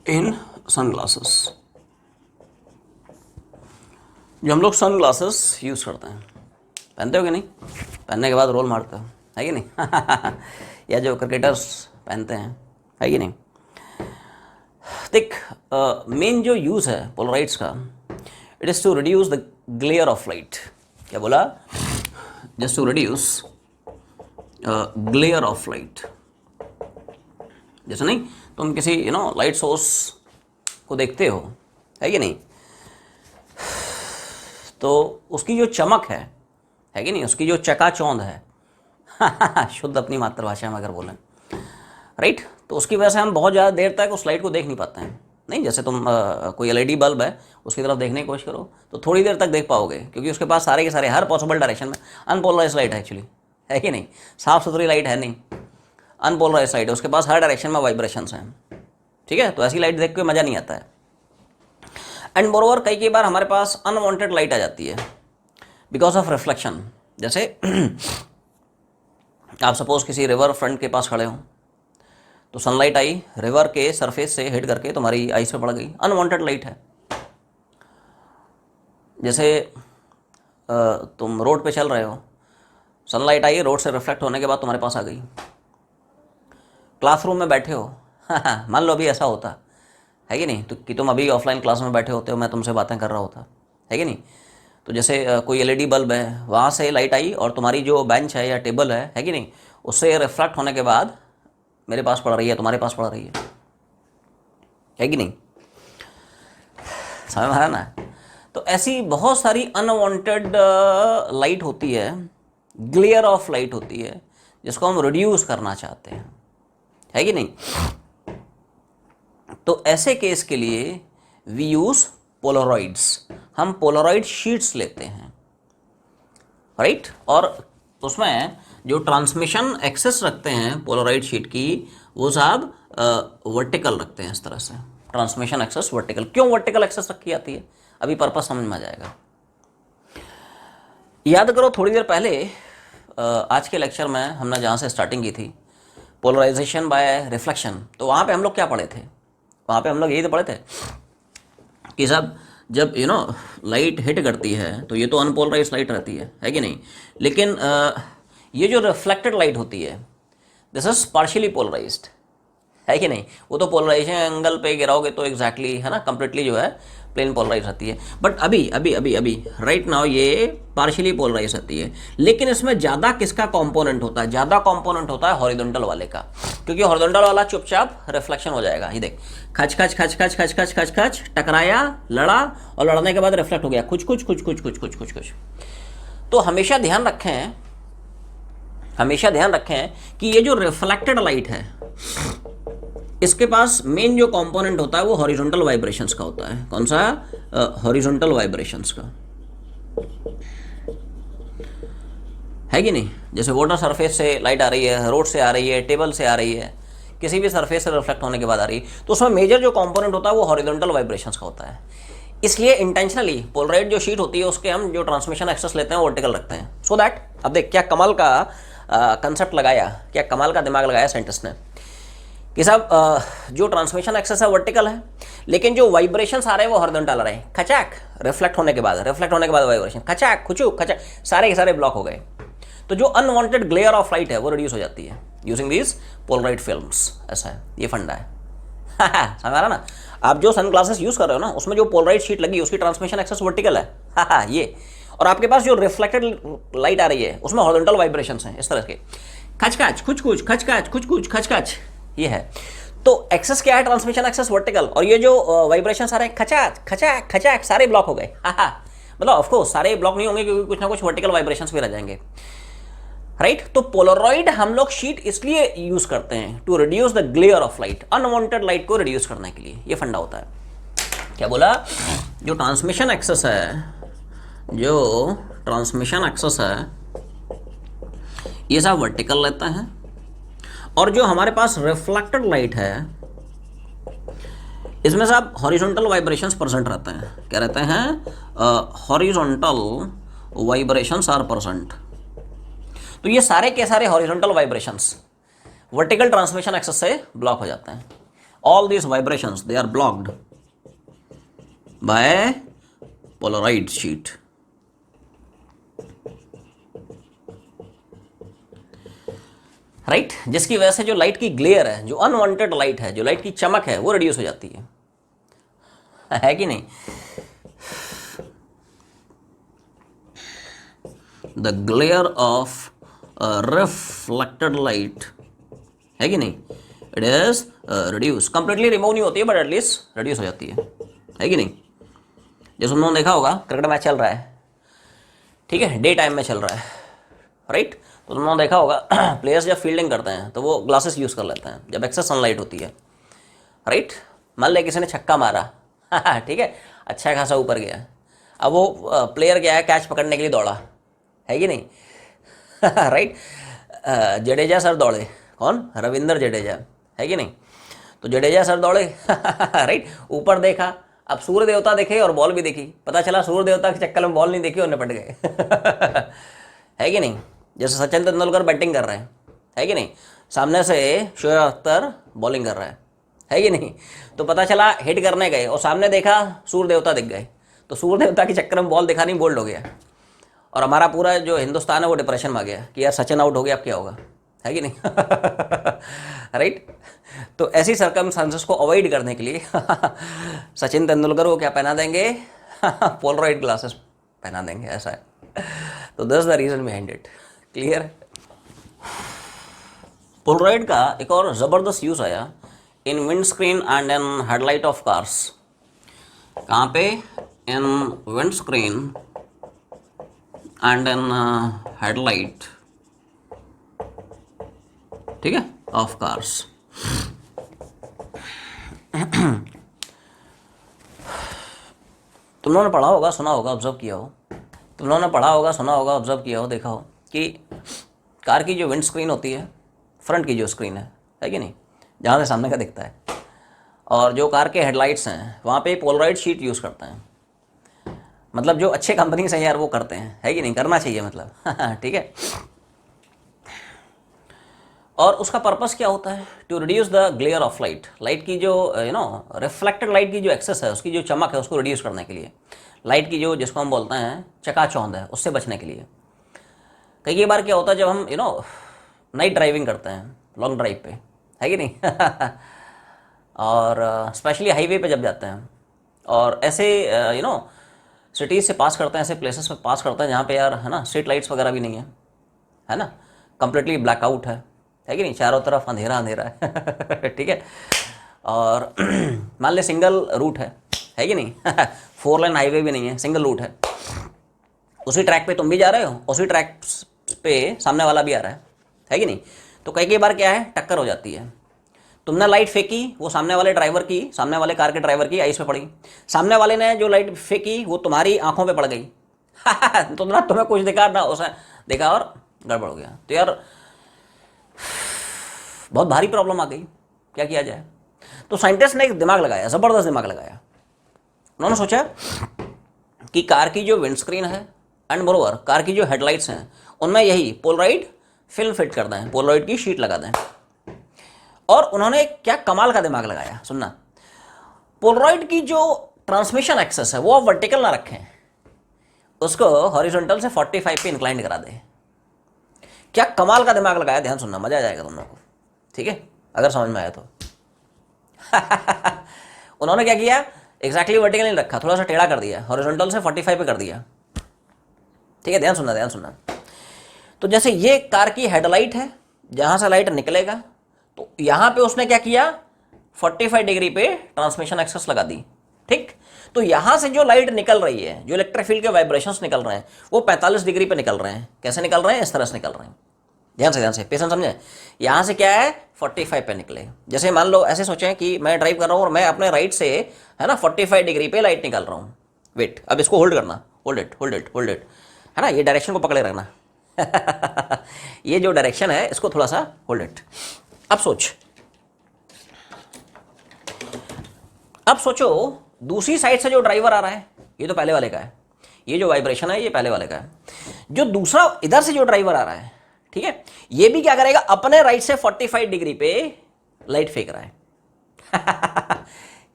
इन सन ग्लासेस. जो हम लोग सन ग्लासेस यूज करते हैं, पहनते हो कि नहीं? पहनने के बाद रोल मारते हो, है कि नहीं? या जो क्रिकेटर्स पहनते हैं, है कि नहीं? देख, मेन जो यूज है पोलराइड्स का, it is to reduce the glare of light. क्या बोला? Just to reduce glare of light. जैसे नहीं तुम किसी लाइट सोर्स को देखते हो, है कि नहीं, तो उसकी जो चमक है कि नहीं, उसकी जो चकाचौंध है शुद्ध अपनी मातृभाषा में अगर बोलें, राइट, तो उसकी वजह से हम बहुत ज़्यादा देर तक उस लाइट को देख नहीं पाते हैं. नहीं, जैसे तुम कोई एलईडी बल्ब है, उसकी तरफ देखने की कोशिश करो तो थोड़ी देर तक देख पाओगे, क्योंकि उसके पास सारे के सारे हर पॉसिबल डायरेक्शन में अनपोलराइज लाइट है एक्चुअली, है कि नहीं? साफ सुथरी लाइट है नहीं, अनपोलराइज लाइट है, उसके पास हर डायरेक्शन में वाइब्रेशंस हैं. ठीक है, तो ऐसी लाइट देख के मज़ा नहीं आता है. एंड मोरओवर कई बार हमारे पास अनवांटेड लाइट आ जाती है बिकॉज ऑफ रिफ्लेक्शन. जैसे आप सपोज किसी रिवर फ्रंट के पास खड़े हो, तो सनलाइट आई, रिवर के सरफेस से हिट करके तुम्हारी आईज पे पड़ गई, अनवांटेड लाइट है. जैसे तुम रोड पे चल रहे हो, सनलाइट आई, रोड से रिफ्लेक्ट होने के बाद तुम्हारे पास आ गई. क्लासरूम में बैठे हो, मान लो अभी ऐसा होता है कि नहीं, तो कि तुम अभी ऑफलाइन क्लास में बैठे होते हो, मैं तुमसे बातें कर रहा होता, है कि नहीं, तो जैसे कोई एलईडी बल्ब है, वहाँ से लाइट आई और तुम्हारी जो बेंच है या टेबल है कि नहीं, उससे रिफ्लेक्ट होने के बाद मेरे पास पड़ रही है, तुम्हारे पास पड़ रही है कि नहीं? समझ में आ रहा ना? तो ऐसी बहुत सारी अनवांटेड लाइट होती है, ग्लेयर ऑफ लाइट होती है, जिसको हम रिड्यूस करना चाहते हैं, है कि नहीं? तो ऐसे केस के लिए वी यूज पोलराइड्स. हम पोलराइड शीट्स लेते हैं, राइट, और उसमें जो ट्रांसमिशन एक्सेस रखते हैं पोलराइड शीट की, वो साहब वर्टिकल रखते हैं. इस तरह से ट्रांसमिशन एक्सेस वर्टिकल. क्यों वर्टिकल एक्सेस रखी जाती है, अभी पर्पस समझ में आ जाएगा. याद करो थोड़ी देर पहले आज के लेक्चर में हमने जहाँ से स्टार्टिंग की थी, पोलराइजेशन बाय रिफ्लेक्शन, तो वहाँ पे हम लोग क्या पढ़े थे? वहाँ पे हम लोग यही तो पढ़े थे कि साहब जब लाइट हिट करती है तो ये तो अनपोलराइज लाइट रहती है कि नहीं, लेकिन ये जो रिफ्लेक्टेड लाइट होती है, दिस इज पार्शियली पोलराइज्ड, है कि नहीं? वो तो पोलराइजेशन एंगल पे गिराओगे तो एग्जैक्टली है ना, कंप्लीटली जो है प्लेन पोलराइज रहती है. बट अभी राइट नाउ ये पार्शियली पोलराइज रहती है. लेकिन इसमें ज़्यादा किसका कंपोनेंट होता है? ज़्यादा कंपोनेंट होता है हॉरिजॉन्टल वाले का, क्योंकि हॉरिजॉन्टल वाला चुपचाप रिफ्लेक्शन हो जाएगा. ये देख, खच खच खच खच खच खच खच खच, टकराया, लड़ा, और लड़ने के बाद रिफ्लेक्ट हो गया, कुछ कुछ कुछ कुछ कुछ कुछ कुछ कुछ. तो हमेशा ध्यान रखें कि ये जो रिफ्लेक्टेड लाइट है, इसके पास मेन जो कंपोनेंट होता है वो हॉरिजॉन्टल वाइब्रेशंस का होता है. कौन सा? हॉरिजॉन्टल वाइब्रेशंस का, है कि नहीं? जैसे वाटर सरफेस से लाइट आ रही है, रोड से आ रही है, टेबल से आ रही है, किसी भी सरफेस से रिफ्लेक्ट होने के बाद आ रही है, तो उसमें मेजर जो कंपोनेंट होता है वो हॉरिजॉन्टल वाइब्रेशंस का होता है. इसलिए इंटेंशनली पोलराइड जो शीट होती है उसके हम जो ट्रांसमिशन एक्सेस लेते हैं वर्टिकल रखते हैं, सो दैट, अब देख क्या कमाल का कंसेप्ट लगाया, क्या कमाल का दिमाग लगाया साइंटिस्ट ने कि साहब जो ट्रांसमिशन एक्सेस है वर्टिकल है, लेकिन जो वाइब्रेशंस आ रहे हैं वो हॉरिजॉन्टल आ रहे हैं. खचाक, रिफ्लेक्ट होने के बाद वाइब्रेशन, खचाक खुचुक खचाक, सारे के सारे ब्लॉक हो गए. तो जो अनवांटेड ग्लेयर ऑफ लाइट है वो रिड्यूस हो जाती है यूजिंग दीज पोलराइड फिल्म्स. ऐसा है, ये फंडा है. समझ आ रहा ना? आप जो सन ग्लासेस यूज कर रहे हो ना, उसमें जो पोलराइड शीट लगी उसकी ट्रांसमिशन एक्सेस वर्टिकल है. ये, और आपके पास जो रिफ्लेक्टेड लाइट आ रही है उसमें हॉरिजॉन्टल वाइब्रेशंस हैं इस तरह के, खचकाच कुछ कुछ खचकाच कुछ कुछ खचकाच, ये है. तो एक्सेस क्या है? Transmission axis vertical. और ये जो वाइब्रेशन आ रहे हैं, खचाच खचाक खचाक, सारे ब्लॉक हो गए. मतलब ऑफकोर्स सारे ब्लॉक नहीं होंगे, क्योंकि कुछ ना कुछ वर्टिकल वाइब्रेशंस भी रह जाएंगे, राइट. तो पोलराइड हम लोग शीट इसलिए यूज करते हैं to reduce the glare of light, unwanted light को रिड्यूस करने के लिए. ये फंडा होता है. क्या बोला? जो ट्रांसमिशन एक्सेस है ये सब वर्टिकल रहता है। और जो हमारे पास रिफ्लेक्टेड लाइट है इसमें सब हॉरिजॉन्टल वाइब्रेशंस प्रेजेंट रहते हैं। क्या रहते हैं? Horizontal vibrations are present. तो ये सारे के सारे horizontal vibrations vertical transmission axes से ब्लॉक हो जाते हैं। All these vibrations they are blocked by Polaroid sheet. Right, जिसकी वजह से जो लाइट की ग्लेयर है, जो अनवांटेड लाइट है, जो लाइट की चमक है, वो रिड्यूस हो जाती है कि नहीं? The glare of reflected light, है कि नहीं, it is reduce. Completely remove नहीं होती है बट एटलीस्ट रिड्यूस हो जाती है कि नहीं? जैसे उन्होंने देखा होगा क्रिकेट मैच चल रहा है, ठीक है, डे टाइम में चल रहा है, राइट? तो उन्होंने देखा होगा प्लेयर्स जब फील्डिंग करते हैं तो वो ग्लासेस यूज़ कर लेते हैं जब एक्सेस सनलाइट होती है, राइट? मान लिया किसी ने छक्का मारा ठीक है, अच्छा खासा ऊपर गया, अब वो प्लेयर क्या है, कैच पकड़ने के लिए दौड़ा, है कि नहीं राइट? जडेजा सर दौड़े, कौन? रविंद्र जडेजा, है कि नहीं? तो जडेजा सर दौड़े राइट, ऊपर देखा, अब सूर्य देवता देखे और बॉल भी देखी, पता चला सूर्य देवता के चक्कर में बॉल नहीं देखी और निपट गए है कि नहीं? जैसे सचिन तेंदुलकर बैटिंग कर रहे हैं, है कि नहीं, सामने से शोएब अख्तर बॉलिंग कर रहा है कि नहीं? तो पता चला हिट करने गए और सामने देखा सूर्य देवता दिख गए, तो सूर्य देवता के चक्कर में बॉल दिखा नहीं, बोल्ड हो गया, और हमारा पूरा जो हिंदुस्तान है वो डिप्रेशन में आ गया कि यार सचिन आउट हो गया, अब क्या होगा, है कि नहीं राइट? तो ऐसी सर्कमस्टांसेस को अवॉइड करने के लिए सचिन तेंदुलकर को क्या पहना देंगे पोलराइड ग्लासेस पहना देंगे, ऐसा है। तो this the reason behind it. Clear? Polaroid का एक और ज़बरदस्त यूज़ आया in wind screen and in headlight of cars. कहाँ पे? In wind screen and in headlight, ठीक है, ऑफ कार्स। तुम लोगों ने पढ़ा होगा, सुना होगा, ऑब्जर्व किया हो, तुम लोगों ने पढ़ा होगा, सुना होगा, ऑब्जर्व किया हो, देखा हो कि कार की जो विंड स्क्रीन होती है, फ्रंट की जो स्क्रीन है कि नहीं, जहाँ से सामने का दिखता है, और जो कार के हेडलाइट्स हैं वहाँ पे पोलराइड शीट यूज़ करते हैं। मतलब जो अच्छे कंपनी से यार वो करते हैं, है कि नहीं, करना चाहिए मतलब ठीक है। और उसका पर्पस क्या होता है? To reduce the glare of light. Light की जो रिफ्लेक्टेड लाइट की जो एक्सेस है, उसकी जो चमक है, उसको रिड्यूस करने के लिए, लाइट की जो, जिसको हम बोलते हैं चकाचौंध है, उससे बचने के लिए। कई बार क्या होता है जब हम नाइट ड्राइविंग करते हैं, लॉन्ग ड्राइव पे, है कि नहीं और स्पेशली हाईवे पे जब जाते हैं और ऐसे सिटीज़ से पास करते हैं, ऐसे प्लेसेस पे पास करते हैं जहाँ पे यार, है ना, स्ट्रीट लाइट्स वगैरह भी नहीं है ना, कंप्लीटली ब्लैकआउट है कि नहीं, चारों तरफ अंधेरा अंधेरा है ठीक है। और मान ले सिंगल रूट है कि नहीं 4 लेन हाईवे भी नहीं है, सिंगल रूट है, उसी ट्रैक पे तुम भी जा रहे हो, उसी ट्रैक पे सामने वाला भी आ रहा है कि नहीं। तो कई बार क्या है, टक्कर हो जाती है। तुमने लाइट फेंकी, वो सामने वाले ड्राइवर की, सामने वाले कार के ड्राइवर की आईज पे पड़ी, सामने वाले ने जो लाइट फेंकी वो तुम्हारी आंखों पे पड़ गई तो ना तुम्हें कुछ दिखा ना उसे देखा और गड़बड़ हो गया। तो यार बहुत भारी प्रॉब्लम आ गई, क्या किया जाए? तो साइंटिस्ट ने एक दिमाग लगाया, ज़बरदस्त दिमाग लगाया। उन्होंने सोचा कि कार की जो विंडस्क्रीन है एंड मोरोवर कार की जो हेडलाइट्स हैं उनमें यही पोलराइड फिल्म फिट कर दें, पोलराइड की शीट लगा दें। और उन्होंने क्या कमाल का दिमाग लगाया, सुनना। पोलराइड की जो ट्रांसमिशन एक्सेस है वो आप वर्टिकल ना रखें, उसको हॉरिजॉन्टल से 45 पे इंक्लाइंड करा दें। क्या कमाल का दिमाग लगाया, ध्यान सुनना, मजा आ जाएगा तुम लोगों को, ठीक है, अगर समझ में आया तो उन्होंने क्या किया, एग्जैक्टली वर्टिकल नहीं रखा, थोड़ा सा टेढ़ा कर दिया, हॉरिजॉन्टल से 45 पे कर दिया, ठीक है। ध्यान सुनना, ध्यान सुनना। तो जैसे ये कार की हेडलाइट है, जहां से लाइट निकलेगा, तो यहां पे उसने क्या किया, 45 डिग्री पे ट्रांसमिशन एक्सेस लगा दी, ठीक। तो यहां से जो लाइट निकल रही है, जो इलेक्ट्रिक फील्ड के वाइब्रेशंस निकल रहे हैं, वो 45 डिग्री पे निकल रहे हैं। कैसे निकल रहे हैं? इस तरह से निकल रहे हैं। ध्यान से पेशेंस समझे। यहां से क्या है, 45 पे निकले। जैसे मान लो ऐसे सोचें कि मैं ड्राइव कर रहा हूं और मैं अपने राइट से, है ना, 45 डिग्री पे लाइट निकाल रहा हूं। वेट, अब इसको होल्ड करना, होल्ड इट, है ना, ये डायरेक्शन को पकड़े रखना ये जो डायरेक्शन है इसको थोड़ा सा होल्ड इट। अब सोचो दूसरी साइड से जो ड्राइवर आ रहा है, ये तो पहले वाले का है, ये जो वाइब्रेशन है ये पहले वाले का है। जो दूसरा इधर से जो ड्राइवर आ रहा है, ठीक है, ये भी क्या करेगा, अपने राइट से 45 डिग्री पे लाइट फेंक रहा है।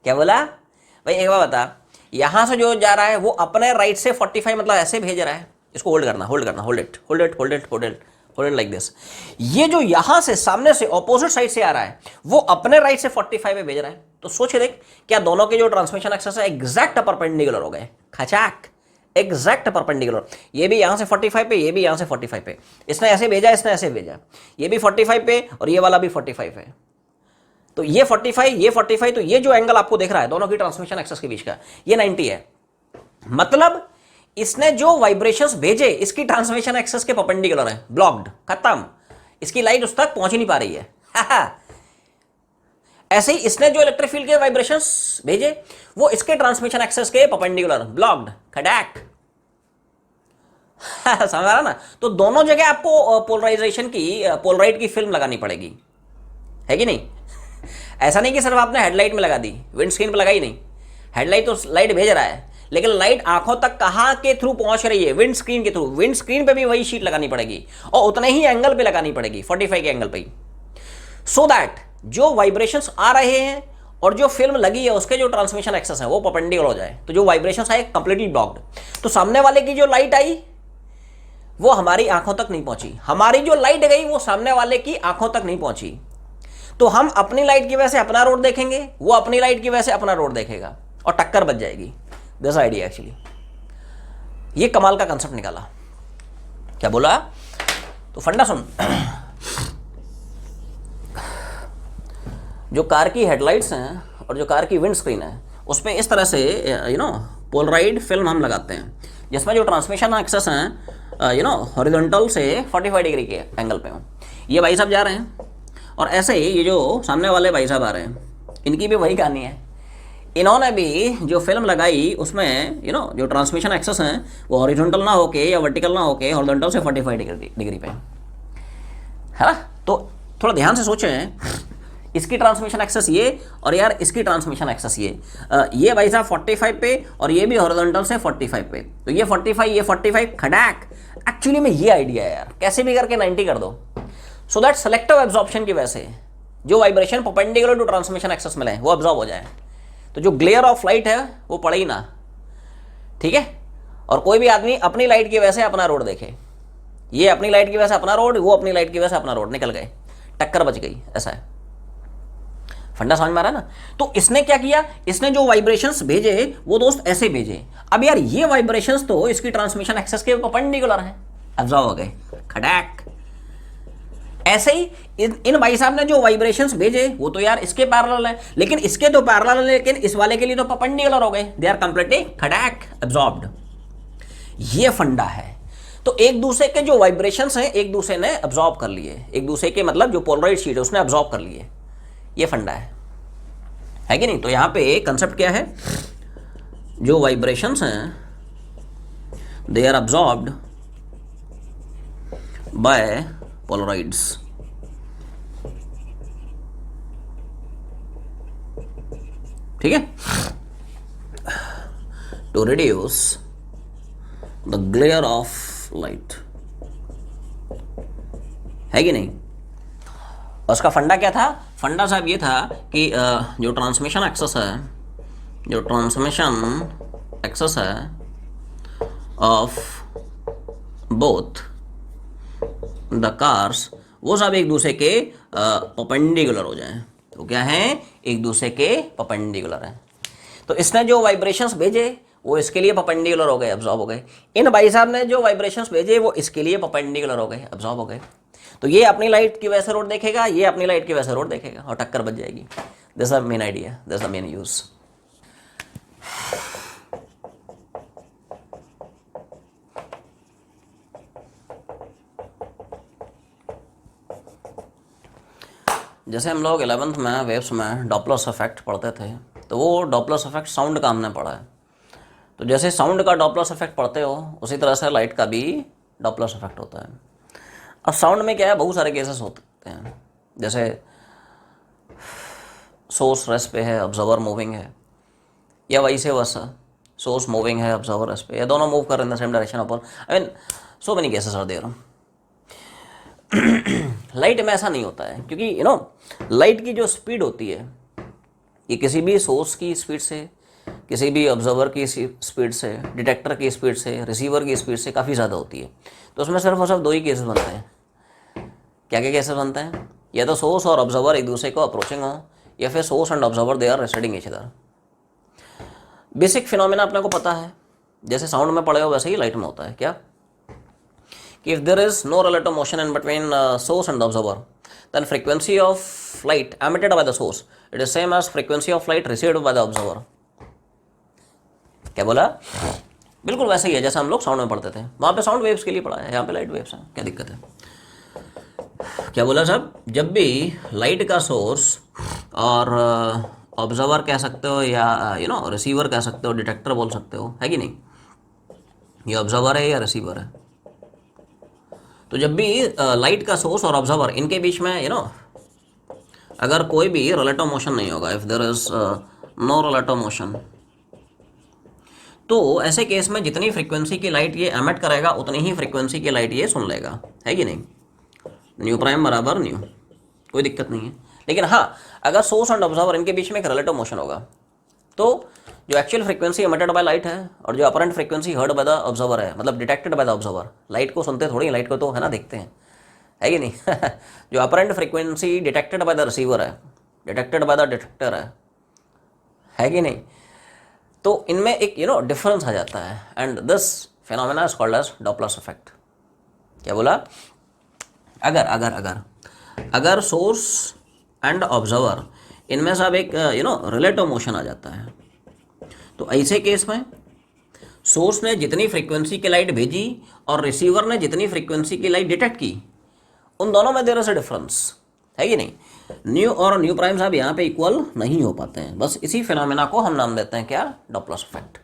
क्या बोला भाई, एक बार बता, यहां से जो जा रहा है वो अपने राइट से 45 मतलब ऐसे भेज रहा है, इसको होल्ड करना, होल्ड इट लाइक दिस। ये जो यहां से सामने से ऑपोजिट साइड से आ रहा है वो अपने राइट से 45 पे भेज रहा है। तो सोच देख, क्या दोनों के जो ट्रांसमिशन एक्सेस है एग्जैक्ट परपेंडिकुलर हो गए, खचाक, एग्जैक्ट परपेंडिकुलर। ये भी यहां से 45 पे, ये भी यहां से 45 पे, इसने ऐसे भेजा, इसने ऐसे भेजा, ये भी 45 पे और ये वाला भी 45 है। तो ये 45, ये 45, तो ये जो एंगल आपको दिख रहा है दोनों की ट्रांसमिशन एक्सेस के बीच का, ये 90 है। मतलब इसने जो वाइब्रेशंस भेजे इसकी ट्रांसमिशन एक्सेस के परपेंडिकुलर है, ब्लॉक्ड, खत्म, इसकी लाइट उस तक पहुंच ही नहीं पा रही है। ऐसे ही इसने जो इलेक्ट्रिक फील्ड के वाइब्रेशंस भेजे वो इसके ट्रांसमिशन एक्सेस के परपेंडिकुलर, ब्लॉक्ड, खड़ाक। समझ आ रहा ना? तो दोनों जगह आपको पोलराइजेशन की, पोलराइड की फिल्म लगानी पड़ेगी, है कि नहीं? ऐसा नहीं कि सिर्फ आपने हेडलाइट में लगा दी, विंड स्क्रीन पर लगाई नहीं। हेडलाइट तो लाइट भेज रहा है, लेकिन लाइट आंखों तक कहां के थ्रू पहुंच रही है, विंड स्क्रीन के थ्रू। विंड स्क्रीन पे भी वही शीट लगानी पड़ेगी और उतने ही एंगल पे लगानी पड़ेगी, 45 के एंगल पे, सो दैट जो वाइब्रेशंस आ रहे हैं और जो फिल्म लगी है उसके जो ट्रांसमिशन एक्सेस है वो परपेंडिकुलर हो जाए। तो जो वाइब्रेशंस आए कंप्लीटली ब्लॉक्ड। तो सामने वाले की जो लाइट आई वो हमारी आंखों तक नहीं पहुंची, हमारी जो लाइट गई वो सामने वाले की आंखों तक नहीं पहुंची। तो हम अपनी लाइट की वजह से अपना रोड देखेंगे, वो अपनी लाइट की वजह से अपना रोड देखेगा और टक्कर बच जाएगी। दिस आइडिया एक्चुअली, ये कमाल का कंसेप्ट निकाला। क्या बोला? तो फंडा सुन। जो कार की हेडलाइट्स हैं और जो कार की विंड स्क्रीन है उस पर इस तरह से पोलराइड फिल्म हम लगाते हैं, जिसमें जो ट्रांसमिशन एक्सेस हैं हॉरिजॉन्टल से 45 डिग्री के एंगल पे हो। ये भाई साहब जा रहे हैं और ऐसे ही ये जो सामने वाले भाई साहब आ रहे हैं, इनकी भी वही कहानी है। इन्होंने भी जो फिल्म लगाई उसमें जो ट्रांसमिशन एक्सेस हैं वो हॉरिजॉन्टल ना होके या वर्टिकल ना होके हॉरिजॉन्टल से 45 डिग्री पे है ना। तो थोड़ा ध्यान से सोचें, इसकी ट्रांसमिशन एक्सेस ये और यार इसकी ट्रांसमिशन एक्सेस ये भाई साहब 45 पे और ये भी हॉरिजॉन्टल से 45 पे, तो ये 45, ये 45, खड़ाक। एक्चुअली में ये आइडिया है यार, कैसे भी करके 90 कर दो, सो दैट सेलेक्टिव एब्जॉर्प्शन की वजह से जो vibration perpendicular to transmission axis मिले वो एब्जॉर्ब हो जाए। तो जो ग्लेयर ऑफ लाइट है वो पड़े ही ना, ठीक है। और कोई भी आदमी अपनी लाइट की वजह से अपना रोड देखे, ये अपनी लाइट की वजह से अपना रोड, वो अपनी लाइट की वजह से अपना रोड, निकल गए, टक्कर बच गई। ऐसा है, फंडा समझ में आ रहा है ना? तो इसने क्या किया, इसने जो वाइब्रेशंस भेजे वो दोस्त ऐसे भेजे। अब यार ये वाइब्रेशंस तो इसकी ट्रांसमिशन एक्सेस के परपेंडिकुलर हैं, एब्जॉर्ब हो गए, खड़ाक। ऐसे ही इन भाई साहब ने जो वाइब्रेशंस भेजे वो तो यार इसके पैरेलल है, लेकिन इसके तो पैरेलल है, लेकिन इस वाले के लिए तो परपेंडिकुलर हो गए, दे आर कंप्लीटली खड़ाक, एब्जॉर्ब्ड। ये फंडा है। तो एक दूसरे के जो वाइब्रेशंस हैं एक दूसरे ने एब्जॉर्ब कर लिए, एक दूसरे के मतलब जो पोलराइड शीट है उसने एब्जॉर्ब कर लिए, ये फंडा है कि नहीं? तो यहां पे कंसेप्ट क्या है, जो वाइब्रेशंस हैं they are absorbed by polaroids. ठीक है, to reduce the glare of light, है कि नहीं? उसका फंडा क्या था? फंडा साहब ये था कि जो ट्रांसमिशन एक्सेस है ऑफ बोथ द कार्स, वो सब एक दूसरे के परपेंडिकुलर हो जाएं। तो क्या है, एक दूसरे के परपेंडिकुलर है। तो इसने जो वाइब्रेशंस भेजे वो इसके लिए परपेंडिकुलर हो गए, एब्जॉर्ब हो गए। इन भाई साहब ने जो वाइब्रेशंस भेजे वो इसके लिए परपेंडिकुलर हो गए, एब्जॉर्ब हो गए। तो ये अपनी लाइट की वजह से रोड देखेगा, ये अपनी लाइट की वजह से रोड देखेगा और टक्कर बच जाएगी। This the main idea, this the main use. जैसे हम लोग 11th में वेव्स में डॉपलर्स इफेक्ट पढ़ते थे, तो वो डॉपलर्स इफेक्ट साउंड का हमने पढ़ा है। तो जैसे साउंड का डॉपलर्स इफेक्ट पढ़ते हो उसी तरह से लाइट का भी डॉपलर्स इफेक्ट होता है। अब साउंड में क्या है, बहुत सारे केसेस होते हैं, जैसे सोर्स रेस्ट पे है, ऑब्जर्वर मूविंग है, या वैसे वर्सा सोर्स मूविंग है, ऑब्जर्वर रेस्ट पे, या दोनों मूव कर रहे हैं इन द सेम डायरेक्शन अपन, I mean so many cases are there. Light में ऐसा नहीं होता है, क्योंकि लाइट की जो स्पीड होती है ये किसी भी सोर्स की स्पीड से, किसी भी ऑब्जर्वर की स्पीड से, डिटेक्टर की स्पीड से, रिसीवर की स्पीड से काफ़ी ज़्यादा होती है। तो उसमें सिर्फ और सिर्फ दो ही केसेस बनते हैं। क्या क्या केसेस बनते हैं? या तो सोर्स और ऑब्जर्वर एक दूसरे को अप्रोचिंग हो, या फिर source and observer they are receding each other. Basic phenomena अपने को पता है, जैसे साउंड में पढ़े हो वैसे ही लाइट में होता है। क्या कि if there is no relative motion in between source and observer, then frequency of light emitted by the source it is same as frequency of light received by the observer. क्या बोला? बिल्कुल वैसे ही है जैसा हम लोग साउंड में पढ़ते थे। वहाँ पे साउंड वेव्स के लिए पढ़ा है, यहाँ पे लाइट वेव्स हैं, क्या दिक्कत है? क्या बोला साहब? जब भी लाइट का सोर्स और ऑब्जर्वर कह सकते हो, या रिसीवर कह सकते हो, डिटेक्टर बोल सकते हो, है कि नहीं? ये ऑब्जर्वर है या रिसीवर है। तो जब भी लाइट का सोर्स और ऑब्जर्वर इनके बीच में अगर कोई भी रिलेटिव मोशन नहीं होगा, if there is no relative motion, तो ऐसे केस में जितनी फ्रीक्वेंसी की लाइट ये एमिट करेगा उतनी ही फ्रीक्वेंसी की लाइट ये सुन लेगा, है कि नहीं? न्यू प्राइम बराबर न्यू, कोई दिक्कत नहीं है। लेकिन हाँ, अगर सोर्स एंड ऑब्जर्वर इनके बीच में एक रिलेटिव मोशन होगा, तो जो actual frequency emitted by light है और जो apparent frequency heard by the observer है, मतलब detected by the observer, light को सुनते थोड़ी, लाइट को तो है ना देखते हैं, है कि नहीं? जो apparent frequency detected by the receiver है, डिटेक्टेड बाय द डिटेक्टर है कि नहीं? तो इनमें एक डिफरेंस आ जाता है, and this phenomena is called as Doppler effect. क्या बोला? अगर अगर अगर अगर सोर्स एंड ऑब्जर्वर इनमें सब एक रिलेटिव मोशन आ जाता है, तो ऐसे केस में सोर्स ने जितनी फ्रीक्वेंसी की लाइट भेजी और रिसीवर ने जितनी फ्रीक्वेंसी की लाइट डिटेक्ट की, उन दोनों में देयर इज अ डिफरेंस, है कि नहीं? न्यू और न्यू प्राइम साहब यहाँ पे इक्वल नहीं हो पाते हैं। बस इसी फिनोमेना को हम नाम देते हैं क्या? Doppler effect.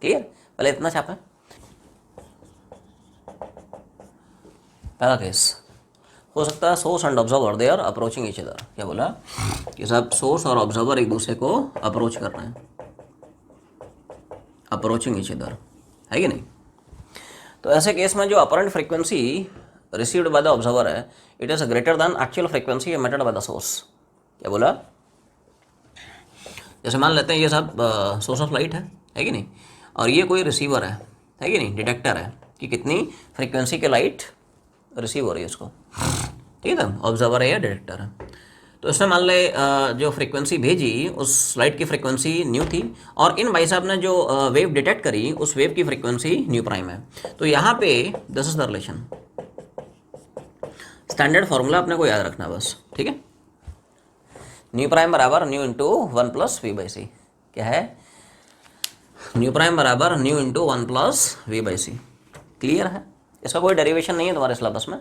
क्लियर? पहले इतना छापा। पहला केस हो सकता है source and observer they are approaching each other. क्या बोला? कि साहब सोर्स और ऑब्जर्वर एक दूसरे को अप्रोच कर रहे हैं, अप्रोचिंग ईच अदर, है कि नहीं? तो ऐसे केस में जो apparent frequency received by the observer है, it is greater than actual frequency emitted by the source. क्या बोला? जैसे मान लेते हैं ये सब सोर्स ऑफ लाइट है कि नहीं, और ये कोई रिसीवर है कि नहीं, डिटेक्टर है कि कितनी फ्रीक्वेंसी की लाइट रिसीव हो रही है इसको, ठीक है? ऑब्जर्वर है या डिटेक्टर है। तो इसमें मान ले जो फ्रीक्वेंसी भेजी उस लाइट की फ्रीक्वेंसी न्यू थी, और इन भाई साहब ने जो वेव डिटेक्ट करी उस वेव की फ्रीक्वेंसी न्यू प्राइम है। तो यहाँ पे this is the relation. Standard formula अपने को याद रखना बस, ठीक है? न्यू प्राइम बराबर nu into 1 plus v by c. क्या है? न्यू प्राइम बराबर nu into 1 plus v by c. Clear है? इसका कोई डेरिवेशन नहीं है तुम्हारे सिलेबस में,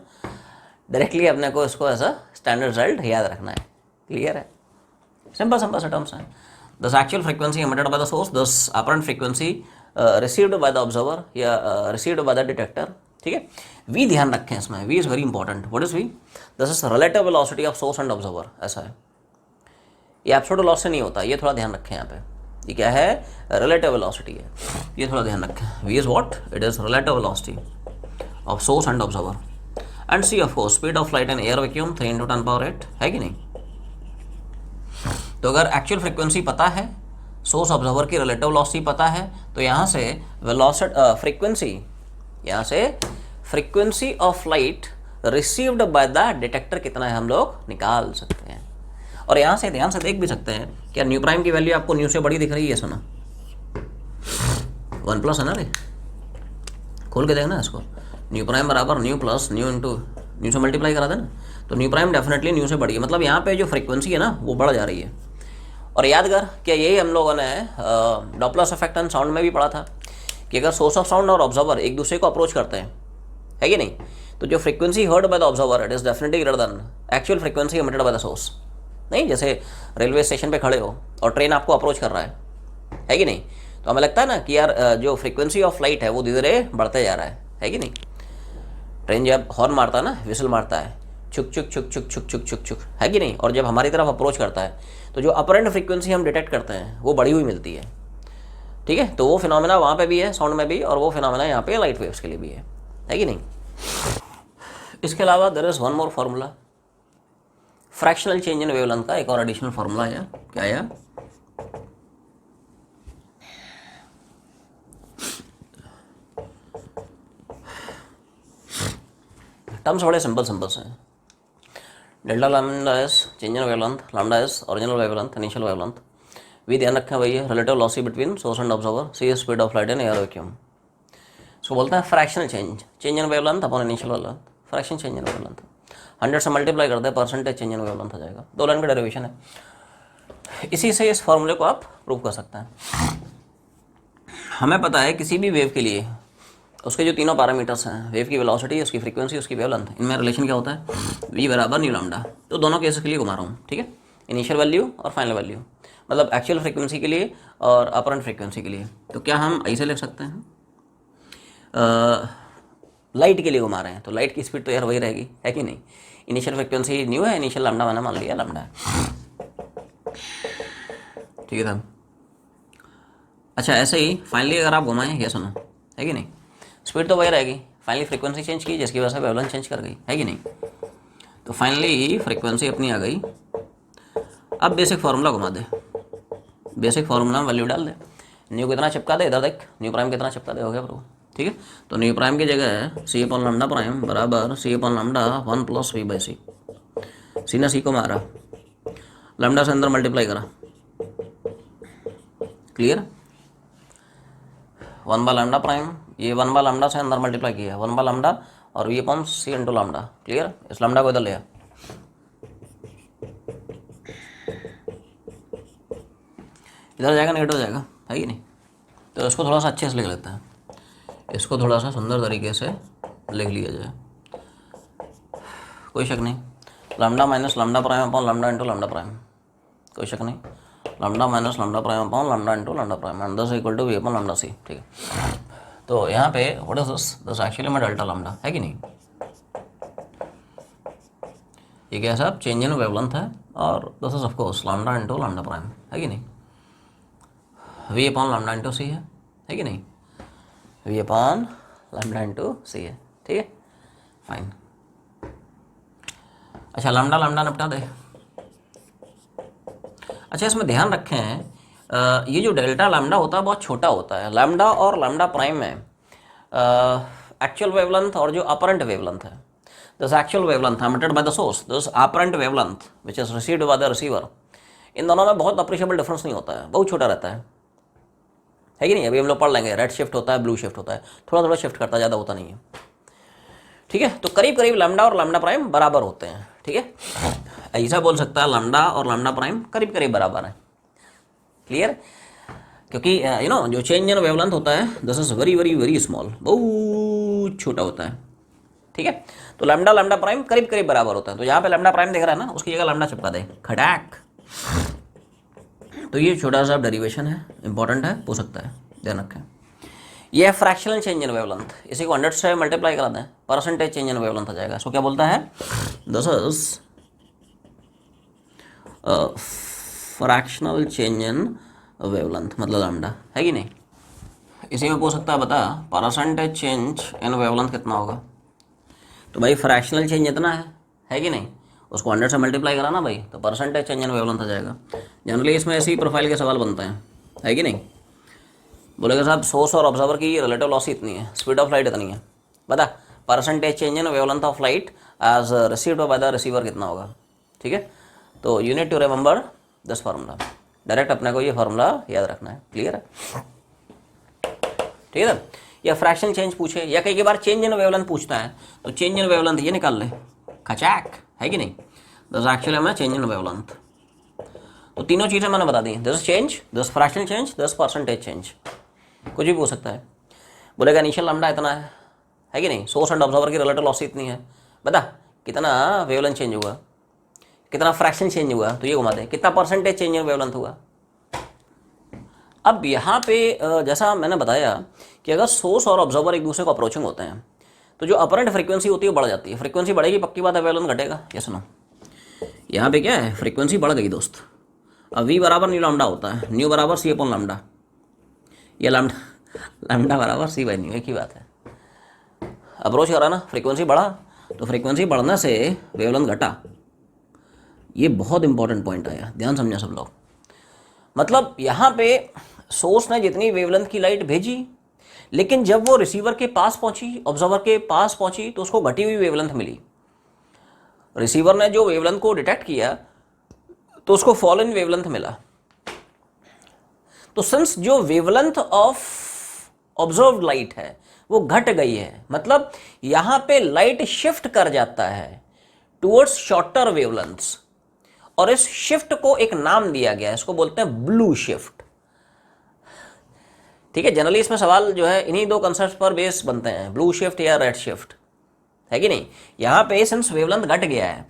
डायरेक्टली अपने को इसको एज अ स्टैंडर्ड रिजल्ट याद रखना है। क्लियर है? सिंपल सिंपल से टर्म्स हैं। This actual frequency emitted by the source, this apparent frequency received by the observer या रिसीव्ड बाय द डिटेक्टर, ठीक है? वी ध्यान रखें इसमें, v is very important. What is v? This is relative velocity of source and observer. ऐसा है, ये एब्सोल्यूट वेलोसिटी नहीं होता, ये थोड़ा ध्यान रखें यहाँ पे। ये क्या है? रिलेटिव वेलोसिटी है, ये थोड़ा ध्यान रखें। V is what? It is relative velocity of source and observer. And c of course speed of light and air vacuum 3 × 10⁸, है कि नहीं? तो अगर एक्चुअल फ्रीक्वेंसी पता है, सोर्स ऑब्जर्वर की रिलेटिव वेलोसिटी पता है, तो यहाँ से वेलोसिटी फ्रीक्वेंसी, यहाँ से frequency of light received by the detector कितना है हम लोग निकाल सकते हैं। और यहाँ से ध्यान से देख भी सकते हैं, क्या न्यू प्राइम की वैल्यू आपको न्यू से बड़ी दिख रही है? सुना 1 प्लस है ना रे, खोल के देखना इसको। न्यू प्राइम बराबर new plus new into new से मल्टीप्लाई करा देना, तो न्यू प्राइम डेफिनेटली न्यू से बड़ी है, मतलब यहाँ पे जो फ्रीक्वेंसी है ना वो बढ़ जा रही है। और याद कर, क्या यही हम लोगों ने डॉपलर इफेक्ट एंड साउंड में भी पढ़ा था कि अगर सोर्स ऑफ साउंड और ऑब्जर्वर एक दूसरे को अप्रोच करते हैं, है कि नहीं, तो जो frequency heard by the observer it is definitely greater than actual frequency emitted by the source. नहीं, जैसे रेलवे स्टेशन पे खड़े हो और ट्रेन आपको अप्रोच कर रहा है कि नहीं, तो हमें लगता है ना कि यार जो फ्रीक्वेंसी ऑफ लाइट है वो धीरे धीरे बढ़ते जा रहा है कि नहीं? ट्रेन जब हॉर्न मारता है ना, विसल मारता है, छुक छुक छुक छुक छुक छुक छुक छुक, है कि नहीं, और जब हमारी तरफ अप्रोच करता है तो जो अपरेंट फ्रीक्वेंसी हम डिटेक्ट करते हैं वो बढ़ी हुई मिलती है। ठीक है, तो वो फिनोमेना वहाँ पे भी है साउंड में भी, और वो फिनोमेना यहाँ पे लाइट वेव्स के लिए भी है कि नहीं। इसके अलावा there is one more formula, fractional change in wavelength का एक और एडिशनल फार्मूला है। क्या है? टर्म्स बड़े सिंपल हैं। Delta lambda is change in wavelength, lambda is original wavelength, initial wavelength. भी ध्यान रखें भैया, relative velocity between source and observer, c speed of light in air vacuum. So बोलता है fractional change in wavelength upon initial wavelength, fraction change in wavelength 100 से मल्टीप्लाई करते हैं, परसेंटेज चेंज इन वेवलेंथ हो जाएगा। 2 लाइन का डेरिवेशन है, इसी से इस फॉर्मूले को आप प्रूव कर सकते हैं। हमें पता है किसी भी वेव के लिए उसके जो तीनों पैरामीटर्स हैं, वेव की वेलोसिटी, उसकी फ्रीक्वेंसी, उसकी वेवलेंथ, इनमें रिलेशन क्या होता है, v बराबर न्यू लैम्डा। तो दोनों केसेस के लिए घुमा रहा हूँ, ठीक है, इनिशियल वैल्यू और फाइनल वैल्यू, मतलब एक्चुअल फ्रीक्वेंसी के लिए और अपरेंट फ्रीक्वेंसी के लिए। तो क्या हम ऐसे लिख सकते हैं, लाइट के लिए घुमा रहे हैं तो लाइट की स्पीड तो यार वही रहेगी, है कि नहीं। इनिशियल फ्रीक्वेंसी न्यू है, इनिशियल लैम्डा मैंने मान लिया लैम्डा है, ठीक है साहब। अच्छा, ऐसे ही फाइनली अगर आप घुमाएं, ये सुनो, है कि नहीं, स्पीड तो वही रहेगी, फाइनली फ्रीक्वेंसी चेंज की जिसकी वजह से वेवलेंथ चेंज कर गई, है कि नहीं। तो फाइनली फ्रीक्वेंसी अपनी आ गई। अब बेसिक फार्मूला घुमा दे, बेसिक फार्मूला में वैल्यू डाल दे, न्यू कितना चिपका दे, इधर देख न्यू प्राइम कितना चिपका दे, हो गया प्रूव, ठीक है। तो न्यू प्राइम की जगह है सी अपॉन लैम्डा प्राइम बराबर सी अपॉन लैम्डा 1 + v/c। सी ने सी को मारा, लैम्डा से अंदर मल्टीप्लाई करा, क्लियर। 1 बाय लैम्डा प्राइम, ये 1 बाय लैम्डा से अंदर मल्टीप्लाई किया, 1 बाय लैम्डा और v upon c into lambda, clear. इस लैम्डा को इधर ले, इधर जाएगा नेगेटिव जाएगा, है कि नहीं। तो इसको थोड़ा सा अच्छे से लिख लेते हैं, इसको थोड़ा सा सुंदर तरीके से लिख लिया जाए, कोई शक नहीं। Lambda minus lambda prime upon lambda into lambda prime, कोई शक नहीं। Lambda minus lambda prime upon lambda into lambda prime and this equal to v upon lambda c, ठीक है। तो यहाँ पे व्हाट इज दिस एक्चुअली में डेल्टा लैम्डा, है कि नहीं। ये क्या साहब, चेंज इन वेवलेंथ है, और this is of course lambda into lambda prime, है कि नहीं। v upon lambda into c है कि नहीं, v upon lambda into c है, ठीक है, फाइन। अच्छा, लैम्डा लैम्डा निपटा दे। अच्छा, इसमें ध्यान रखें ये जो डेल्टा लैम्डा होता है बहुत छोटा होता है। लैम्डा और लैम्डा प्राइम में एक्चुअल वेवलेंथ और जो अपरेंट वेवलेंथ है, this actual wavelength emitted by the source, this apparent wavelength which is received by the receiver, इन दोनों में बहुत अप्रिशिएबल डिफरेंस नहीं होता है, बहुत छोटा रहता है कि नहीं। अभी हम लोग पढ़ लेंगे, रेड शिफ्ट होता है, ब्लू शिफ्ट होता है, थोड़ा थोड़ा शिफ्ट करता है, ज़्यादा होता नहीं है, ठीक है। तो करीब करीब लैम्डा और लैम्डा प्राइम बराबर होते हैं, ठीक है। ऐसा बोल सकता है लैम्डा और लैम्डा प्राइम करीब करीब बराबर है, क्लियर। क्योंकि यू नो जो चेंज इन वेवलेंथ होता है this is very very very small, बहुत छोटा होता है, ठीक है। तो लैम्डा लैम्डा प्राइम करीब करीब बराबर होता है। तो यहाँ पे लैम्डा प्राइम देख रहा है ना, उसकी जगह लैम्डा चिपका दे, खटाक। तो ये छोटा सा डेरिवेशन है, इंपॉर्टेंट है, हो सकता है, ध्यान रखें। ये है फ्रैक्शनल चेंज इन वेवलेंथ, इसी को 100 से मल्टीप्लाई करा दें, परसेंटेज चेंज इन वेवलेंथ आ जाएगा। इसको क्या बोलता है, this is fractional change in wavelength, मतलब लैम्डा, है कि नहीं। इसी में पूछ सकता है बता परसेंटेज चेंज इन वेवलेंथ कितना होगा। तो भाई फ्रैक्शनल चेंज इतना है कि नहीं, उसको 100 से मल्टीप्लाई करा ना भाई, तो परसेंटेज चेंज इन वेवलेंथ आ जाएगा। जनरली इसमें ऐसी प्रोफाइल के सवाल बनते हैं, है कि नहीं। बोलेगा साहब सोर्स और ऑब्जर्वर की रिलेटिव लॉसी इतनी है, स्पीड ऑफ लाइट इतनी है, बता percentage change in wavelength of light as received by the receiver कितना होगा, ठीक है। तो you need to remember this formula, direct अपने को ये फार्मूला याद रखना है, क्लियर है, ठीक है। या फ्रैक्शन चेंज पूछे या कई बार चेंज इन वेवलेंथ पूछता है, तो चेंज इन वेवलेंथ ये निकाल ले, खचाक, है कि नहीं। दिस एक्चुअली में चेंज इन वेवलेंथ, तो तीनों चीज़ें मैंने बता दी, this change, this fractional change, this percentage change, कुछ भी पूछ सकता है। बोलेगा इनिशियल लैम्डा इतना है कि नहीं, सोर्स एंड ऑब्जर्वर की रिलेटिव लॉसी इतनी है, बता कितना वेवलेंथ चेंज हुआ, कितना फ्रैक्शन चेंज हुआ, तो ये घुमा दे, कितना परसेंटेज चेंज इन वेवलेंथ हुआ। अब यहाँ पे जैसा मैंने बताया कि अगर सोर्स और ऑब्जर्वर एक दूसरे को अप्रोचिंग होते हैं तो जो अपरेंट फ्रीक्वेंसी होती है वो बढ़ जाती है। फ्रीक्वेंसी बढ़ेगी, पक्की बात है वेवलेंथ घटेगा। ये सुनो, यहाँ पे क्या है, फ्रीक्वेंसी बढ़ गई दोस्त। अब वी बराबर न्यू लैम्डा होता है, न्यू बराबर सी अपॉन लैम्डा, ये लैम्डा लैम्डा बराबर सी बाई न्यू, एक ही बात है। अप्रोच करा ना, फ्रीक्वेंसी बढ़ा, तो फ्रीक्वेंसी बढ़ने से वेवलेंथ घटा। ये बहुत इंपॉर्टेंट पॉइंट आया, ध्यान समझना सब लोग। मतलब यहाँ पे सोर्स ने जितनी वेवलेंथ की लाइट भेजी, लेकिन जब वो रिसीवर के पास पहुंची, ऑब्जर्वर के पास पहुंची, तो उसको घटी हुई वेवलेंथ मिली। रिसीवर ने जो वेवलेंथ को डिटेक्ट किया तो उसको फॉल इन वेवलेंथ मिला। तो सिंस जो वेवलेंथ ऑफ ऑब्जर्व्ड लाइट है वो घट गई है, मतलब यहां पे लाइट शिफ्ट कर जाता है टुवर्ड्स शॉर्टर वेवलेंथ्स, और इस शिफ्ट को एक नाम दिया गया है, इसको बोलते हैं ब्लू शिफ्ट। ठीक है, जनरली इसमें सवाल जो है इन्हीं दो कंसेप्ट पर बेस बनते हैं, ब्लू शिफ्ट या रेड शिफ्ट, है कि नहीं। यहां पे सिंस वेवलेंथ घट गया है,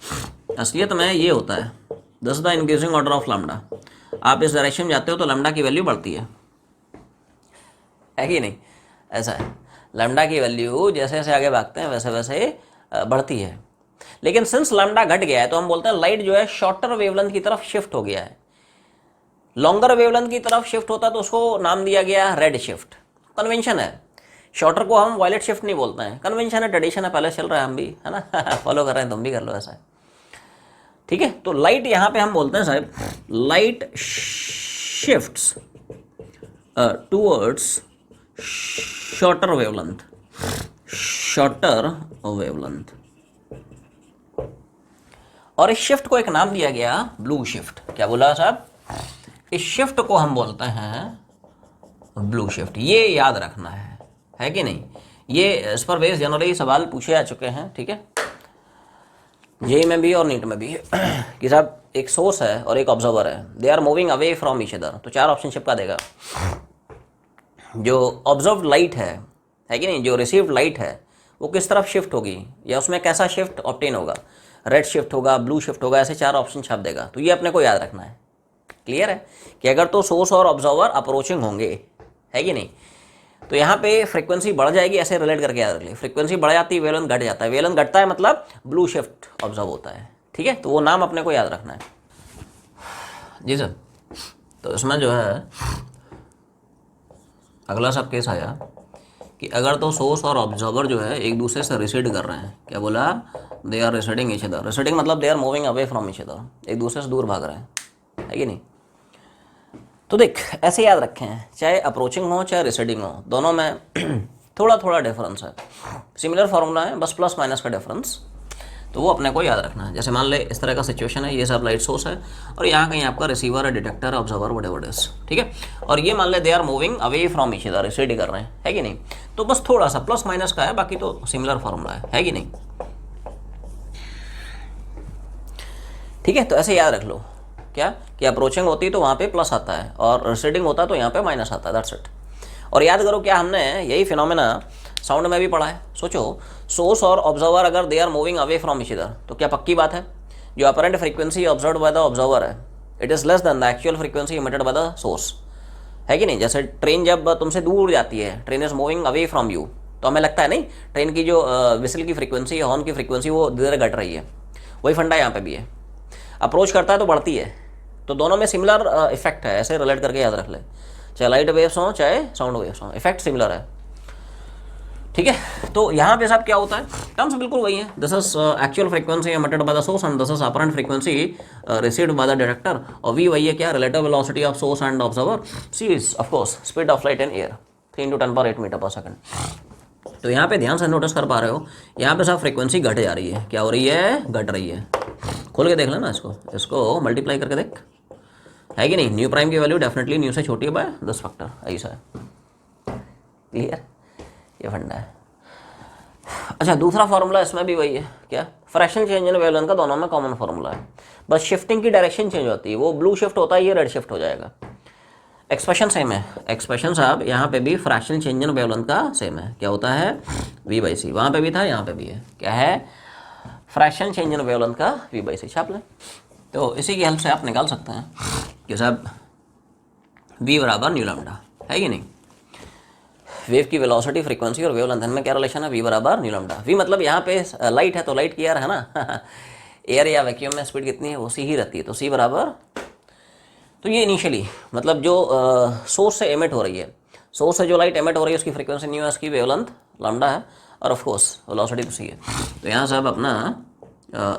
असलियत में ये होता है this the increasing order of lambda. आप इस डायरेक्शन में जाते हो तो लैम्डा की वैल्यू बढ़ती है कि नहीं, ऐसा है। लैम्डा की वैल्यू जैसे जैसे आगे भागते हैं वैसे वैसे बढ़ती है। लेकिन सिंस लैम्डा घट गया है तो हम बोलते हैं लाइट जो है शॉर्टर वेवलेंथ की तरफ शिफ्ट हो गया है। लॉन्गर वेवलेंथ की तरफ शिफ्ट होता है तो उसको नाम दिया गया रेड शिफ्ट। कन्वेंशन है, शॉर्टर को हम वायलेट शिफ्ट नहीं बोलते हैं, कन्वेंशन है, ट्रेडिशन है, पहले चल रहा है, हम भी है ना फॉलो कर रहे हैं, तुम भी कर लो ऐसा है। ठीक है, तो लाइट यहां पे हम बोलते हैं साहब, light shifts towards shorter wavelength, shorter wavelength, और इस शिफ्ट को एक नाम दिया गया ब्लू शिफ्ट। क्या बोला साहब, इस शिफ्ट को हम बोलते हैं ब्लू शिफ्ट। ये याद रखना है कि नहीं। ये इस पर बेस जनरली सवाल पूछे आ चुके हैं, ठीक है, जेई में भी और नीट में भी कि साहब एक सोर्स है और एक ऑब्जर्वर है, they are moving away from each other, तो चार ऑप्शन चिपका देगा। जो ऑब्जर्व्ड लाइट है कि नहीं, जो रिसीव्ड लाइट है वो किस तरफ शिफ्ट होगी या उसमें कैसा शिफ्ट ऑब्टेन होगा, रेड शिफ्ट होगा, ब्लू शिफ्ट होगा, ऐसे चार ऑप्शन छाप देगा। तो ये अपने को याद रखना है। क्लियर है कि अगर तो सोर्स और ऑब्जर्वर अप्रोचिंग होंगे, है कि नहीं, तो यहाँ पे फ्रीक्वेंसी बढ़ जाएगी, ऐसे रिलेट करके याद रख ले। फ्रीक्वेंसी बढ़ जाती है, वेवलेंथ घट जाता है, वेवलेंथ घटता है मतलब ब्लू शिफ्ट ऑब्जर्व होता है। ठीक है, तो वो नाम अपने को याद रखना है जी सर। तो इसमें जो है अगला सब केस आया कि अगर तो सोर्स और ऑब्जर्वर जो है एक दूसरे से रिसीड कर रहे हैं, क्या बोला, they are receding each other. Receding मतलब they are moving away from each other, एक दूसरे से दूर भाग रहे हैं, है कि नहीं। तो देख ऐसे याद रखें, चाहे अप्रोचिंग हो चाहे रिसीडिंग हो, दोनों में थोड़ा थोड़ा डिफरेंस है। सिमिलर फार्मूला है, बस प्लस माइनस का डिफरेंस, तो वो अपने को याद रखना है। जैसे मान ले इस तरह का सिचुएशन है, ये सब लाइट सोर्स है और यहाँ कहीं आपका रिसीवर है, डिटेक्टर है, ऑब्जर्वर, व्हाटएवर इट इज, ठीक है। और ये मान ले they are moving away from each other, recede कर रहे हैं, है कि नहीं। तो बस थोड़ा सा प्लस माइनस का है, बाकी तो सिमिलर फार्मूला है कि नहीं। ठीक है, तो ऐसे याद रख लो क्या कि अप्रोचिंग होती है तो वहाँ पे प्लस आता है और रिसीडिंग होता है तो यहाँ पे माइनस आता है, दैट्स इट। और याद करो क्या हमने यही फिनोमेना साउंड में भी पढ़ा है। सोचो, सोर्स और ऑब्जर्वर अगर they are moving away from each other, तो क्या पक्की बात है जो apparent frequency observed by the observer है, it is less than the actual frequency emitted by the source, है कि नहीं। जैसे ट्रेन जब तुमसे दूर जाती है, train is moving away from you, तो हमें लगता है नहीं ट्रेन की जो विसल की फ्रीक्वेंसी है, हॉर्न की फ्रीक्वेंसी वो धीरे धीरे घट रही है। वही फंडा यहाँ पे भी है, अप्रोच करता है तो बढ़ती है। तो दोनों में सिमिलर इफेक्ट है, ऐसे रिलेट करके याद रख ले, चाहे लाइट वेव्स हो चाहे साउंड वेव्स हो, इफेक्ट सिमिलर है। ठीक है, तो यहाँ पे साहब क्या होता है, टर्म्स बिल्कुल वही है। This is actual frequency emitted by the source and this is apparent frequency received by the detector, और वी वही है क्या, relative velocity of source and observer, c is of course speed of light in air 3 × 10⁸ metre per second. तो यहाँ पे ध्यान से नोटिस कर पा रहे हो, यहाँ पे साहब फ्रीक्वेंसी घट जा रही है, क्या हो रही है, घट रही है। खोल के देख लेना इसको मल्टीप्लाई करके देख, है कि नहीं। न्यू प्राइम की वैल्यू डेफिनेटली न्यू से छोटी है बाय 10 फैक्टर, ऐसा है। क्लियर, ये फंडा है। अच्छा, दूसरा फार्मूला इसमें भी वही है, क्या, फ्रैक्शन चेंज इन वेवलेंथ का दोनों में कॉमन फार्मूला है, बस शिफ्टिंग की डायरेक्शन चेंज होती है। वो ब्लू शिफ्ट होता है, ये रेड शिफ्ट हो जाएगा। एक्सप्रेशन सेम है, एक्सप्रेशन साहब यहाँ पे भी फ्रैक्शन चेंज इन वेवलेंथ का सेम है, क्या होता है, v/c। वहाँ पे भी था, यहाँ पे भी है, क्या है, फ्रैक्शन चेंज इन वेवलेंथ का v/c छाप लें। तो इसी की हेल्प से आप निकाल सकते हैं कि साहब v बराबर न्यू लैम्डा, है कि नहीं। वेव की वेलोसिटी, फ्रीक्वेंसी और वेवलेंथ में क्या रिलेशन है, v बराबर न्यू लैम्डा। v मतलब यहाँ पे लाइट है तो लाइट की एयर है ना एयर या वैक्यूम में स्पीड कितनी है, वो सी ही रहती है, तो c बराबर, तो ये इनिशियली मतलब जो सोर्स से एमिट हो रही है, सोर्स से जो लाइट एमिट हो रही है उसकी फ्रीक्वेंसी न्यू है, उसकी वेवलेंथ लैम्डा है, और ऑफ कोर्स वेलोसिटी तो सी है। तो यहाँ से अब अपना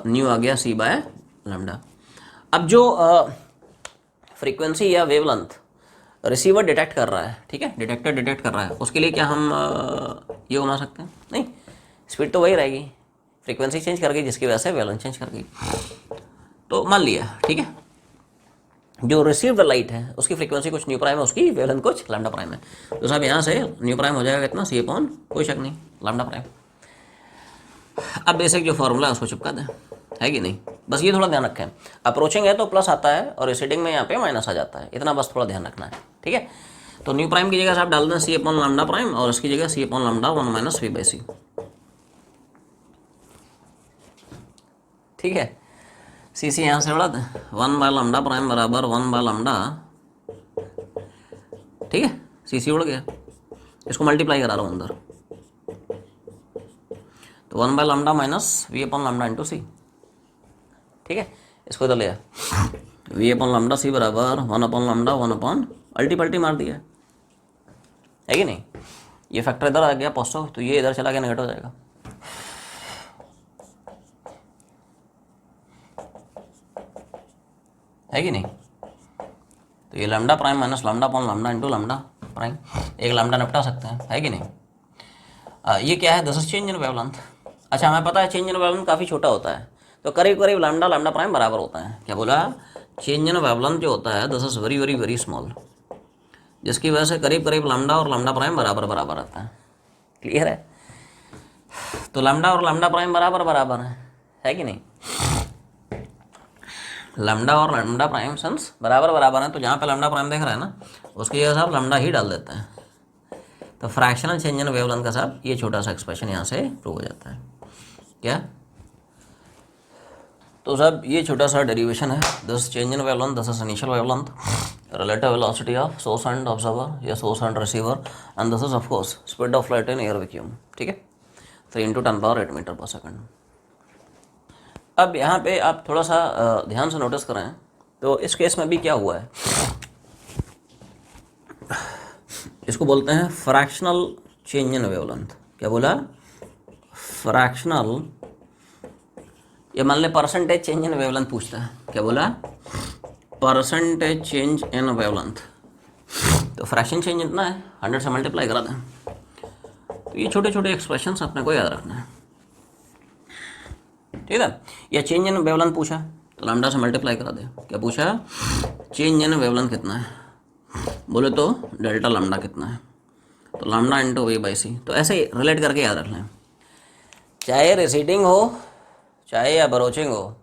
न्यू आ गया c बाय लैम्डा। अब जो फ्रीक्वेंसी या वेवलेंथ रिसीवर डिटेक्ट कर रहा है, ठीक है, डिटेक्टर डिटेक्ट कर रहा है, उसके लिए क्या हम ये घुमा सकते हैं, नहीं, स्पीड तो वही रहेगी, फ्रीक्वेंसी चेंज कर गई जिसकी वजह से वेवलेंथ चेंज कर गई। तो मान लिया, ठीक है, जो रिसीव्ड लाइट है उसकी फ्रीक्वेंसी कुछ न्यू प्राइम है, उसकी वेवलेंथ कुछ लैम्डा प्राइम है। तो साहब यहाँ से न्यू प्राइम हो जाएगा कितना, सी अपॉन, कोई शक नहीं, लैम्डा प्राइम। अब बेसिक जो फॉर्मूला है उसको चिपका दें, है कि नहीं, बस ये थोड़ा ध्यान रखें, अप्रोचिंग है तो प्लस आता है और रिसीडिंग में यहाँ पे माइनस आ जाता है, इतना बस थोड़ा ध्यान रखना है, ठीक है। तो न्यू प्राइम की जगह से आप डाल दें सी अपॉन लैम्डा प्राइम, और इसकी जगह c upon lambda 1 minus v by c, ठीक है। सी सी यहाँ से बढ़ा दें, 1 बाय लैम्डा प्राइम बराबर 1 बाय लैम्डा, ठीक है, सी सी उड़ गया, इसको मल्टीप्लाई करा रहा हूँ अंदर, तो 1 by lambda minus v upon lambda into c, ठीक है, इसको इधर ले आया, वी अपॉन लैम्डा सी बराबर 1 अपॉन लैम्डा 1 अपॉन, अल्टी पल्टी मार दिया है कि नहीं, ये फैक्टर इधर आ गया पॉजिटिव, तो ये इधर चला गया नेगेटिव हो जाएगा, है कि नहीं। तो ये lambda prime minus lambda upon lambda into lambda prime, एक लैम्डा निपटा सकते हैं, है कि नहीं। ये क्या है, this is change in wavelength. अच्छा, हमें पता है चेंज इन वेवलेंथ काफ़ी छोटा होता है, तो करीब करीब लैम्डा लैम्डा प्राइम बराबर होता है, क्या बोला, चेंज इन वेवलेंथ जो होता है this is very very very small, जिसकी वजह से करीब करीब लैम्डा और लैम्डा प्राइम बराबर बराबर आता है, क्लियर है। तो लैम्डा और लैम्डा प्राइम बराबर बराबर है कि नहीं, लैम्डा और लैम्डा प्राइम सेंस बराबर बराबर है, तो जहाँ पे लैम्डा प्राइम देख रहा है ना उसकी जगह साहब लैम्डा ही डाल देते हैं, तो फ्रैक्शनल चेंज इन वेवलेंथ का साहब ये छोटा सा एक्सप्रेशन यहाँ से प्रूव हो जाता है, क्या। तो साहब ये छोटा सा डेरिवेशन है, this change in wavelength, this is initial wavelength, relative velocity of source and observer या source and receiver, and this is of course speed of light in air vacuum, ठीक है, 3 × 10⁻⁸ मीटर पर सेकंड। अब यहाँ पे आप थोड़ा सा ध्यान से नोटिस करें, तो इस केस में भी क्या हुआ है, इसको बोलते हैं फ्रैक्शनल चेंज इन वेवलेंथ, क्या बोला, फ्रैक्शनल, ये मान ले परसेंटेज चेंज इन वेवलेंथ पूछता है, क्या बोला, परसेंटेज चेंज इन वेवलेंथ, तो फ्रैक्शन चेंज इतना है, 100 से मल्टीप्लाई करा दें, तो ये छोटे छोटे एक्सप्रेशंस अपने को याद रखना है, ठीक है। या चेंज इन वेवलेंथ पूछा तो लैम्डा से मल्टीप्लाई करा दे, क्या पूछा, चेंज इन वेवलेंथ कितना है, बोले तो डेल्टा लैम्डा कितना है, तो लैम्डा इंटू वी बाई सी, तो ऐसे रिलेट करके याद रख लें, चाहे रिसीडिंग हो चाहे अप्रोचिंग हो,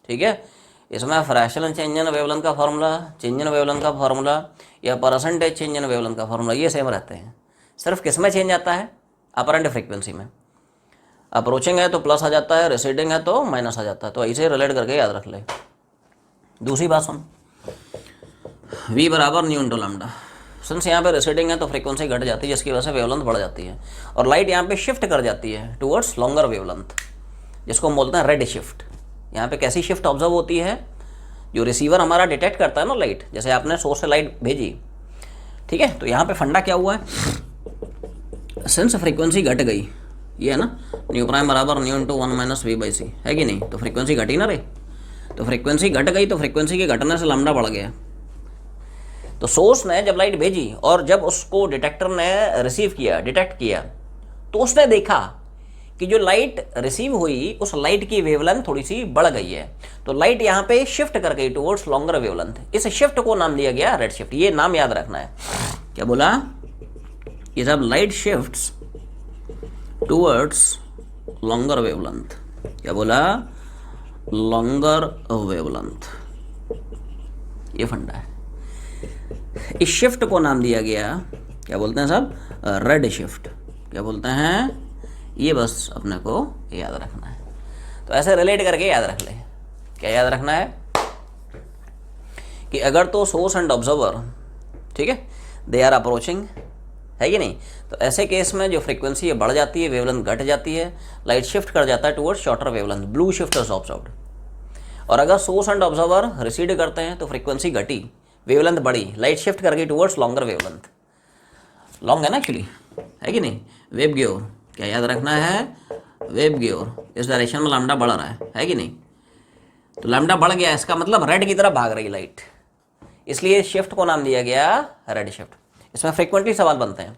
ठीक है, इसमें फ्रैक्शनल चेंज इन वेवलेंथ का फार्मूला, चेंज इन वेवलेंथ का फार्मूला या परसेंटेज चेंज इन वेवलेंथ का फार्मूला ये सेम रहते हैं, सिर्फ किस में चेंज आता है, अपरेंट फ्रीक्वेंसी में, अप्रोचिंग है तो प्लस आ जाता है, रिसीडिंग है तो माइनस आ जाता है, तो ऐसे रिलेट करके याद रख ले। दूसरी बात सुन, v बराबर न्यू इंटू लैम्डा, सिंस यहाँ पे रिसीडिंग है तो फ्रीक्वेंसी घट जाती है जिसकी वजह से वेवलेंथ बढ़ जाती है, और लाइट यहाँ पे शिफ्ट कर जाती है टूवर्ड्स लॉन्गर वेवलेंथ, जिसको हम बोलते हैं रेड शिफ्ट। यहाँ पे कैसी शिफ्ट ऑब्जर्व होती है, जो रिसीवर हमारा डिटेक्ट करता है ना लाइट, जैसे आपने सोर्स से लाइट भेजी, ठीक है, तो यहाँ पे फंडा क्या हुआ है, सिंस फ्रीक्वेंसी घट गई, ये है ना, न्यू प्राइम बराबर nu into 1 minus v by c, है कि नहीं, तो फ्रीक्वेंसी घटी ना रे, तो फ्रीक्वेंसी घट गई, तो फ्रीक्वेंसी के घटने से लैम्डा बढ़ गया, तो सोर्स ने जब लाइट भेजी और जब उसको डिटेक्टर ने रिसीव किया, डिटेक्ट किया, तो उसने देखा कि जो लाइट रिसीव हुई उस लाइट की वेवलेंथ थोड़ी सी बढ़ गई है, तो लाइट यहाँ पे शिफ्ट कर गई टुवर्ड्स लॉन्गर वेवलेंथ, इस शिफ्ट को नाम दिया गया रेड शिफ्ट, ये नाम याद रखना है, क्या बोला, ये जब light shifts towards longer wavelength, क्या बोला, लॉन्गर वेवलेंथ, ये फंडा है, इस शिफ्ट को नाम दिया गया, क्या बोलते हैं साहब, रेड शिफ्ट, क्या बोलते हैं, ये बस अपने को याद रखना है, तो ऐसे रिलेट करके याद रख ले, क्या याद रखना है, कि अगर तो सोर्स एंड ऑब्जर्वर, ठीक है, दे आर अप्रोचिंग है कि नहीं। तो ऐसे केस में जो फ्रीक्वेंसी है बढ़ जाती है, वेवलेंथ घट जाती है, लाइट शिफ्ट कर जाता है towards shorter wavelength, blue shift is observed. और अगर सोर्स एंड ऑब्जर्वर रिसीड करते हैं तो फ्रीक्वेंसी घटी, वेवलेंथ बढ़ी, लाइट शिफ्ट कर गई टुवर्ड्स लॉन्गर वेवलेंथ। लॉन्ग है ना एक्चुअली, है कि नहीं। वेब ग्योर, क्या याद रखना है, वेब ग्योर, इस डायरेक्शन में लैम्डा बढ़ रहा है कि नहीं। तो लैम्डा बढ़ गया, इसका मतलब रेड की तरफ भाग रही लाइट, इसलिए शिफ्ट को नाम दिया गया रेड शिफ्ट। इसमें फ्रीक्वेंटली सवाल बनते हैं